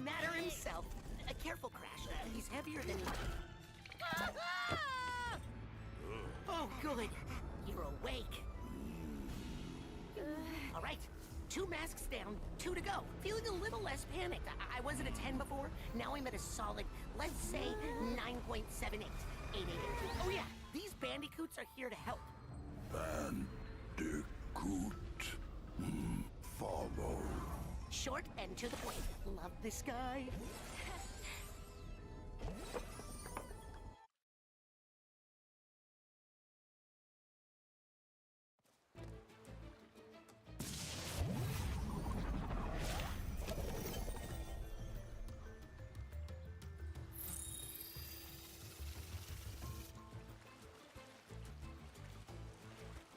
Matter himself. A careful, Crash. He's heavier than... Oh, good. You're awake. All right. 2 masks down, 2 to go. Feeling a little less panicked. I was at a 10 before. Now I'm at a solid, let's say, 9.78. 888. Oh yeah, these bandicoots are here to help. Bandicoot. Follow. Short and to the point. Love this guy.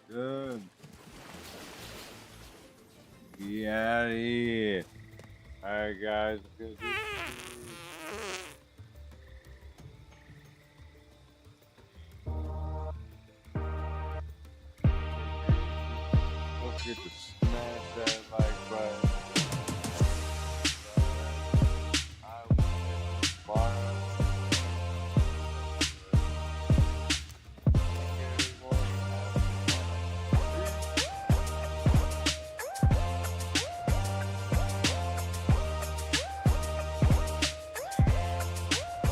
Good. Get out of here. Alright, guys. Good. Don't forget to smash that like button.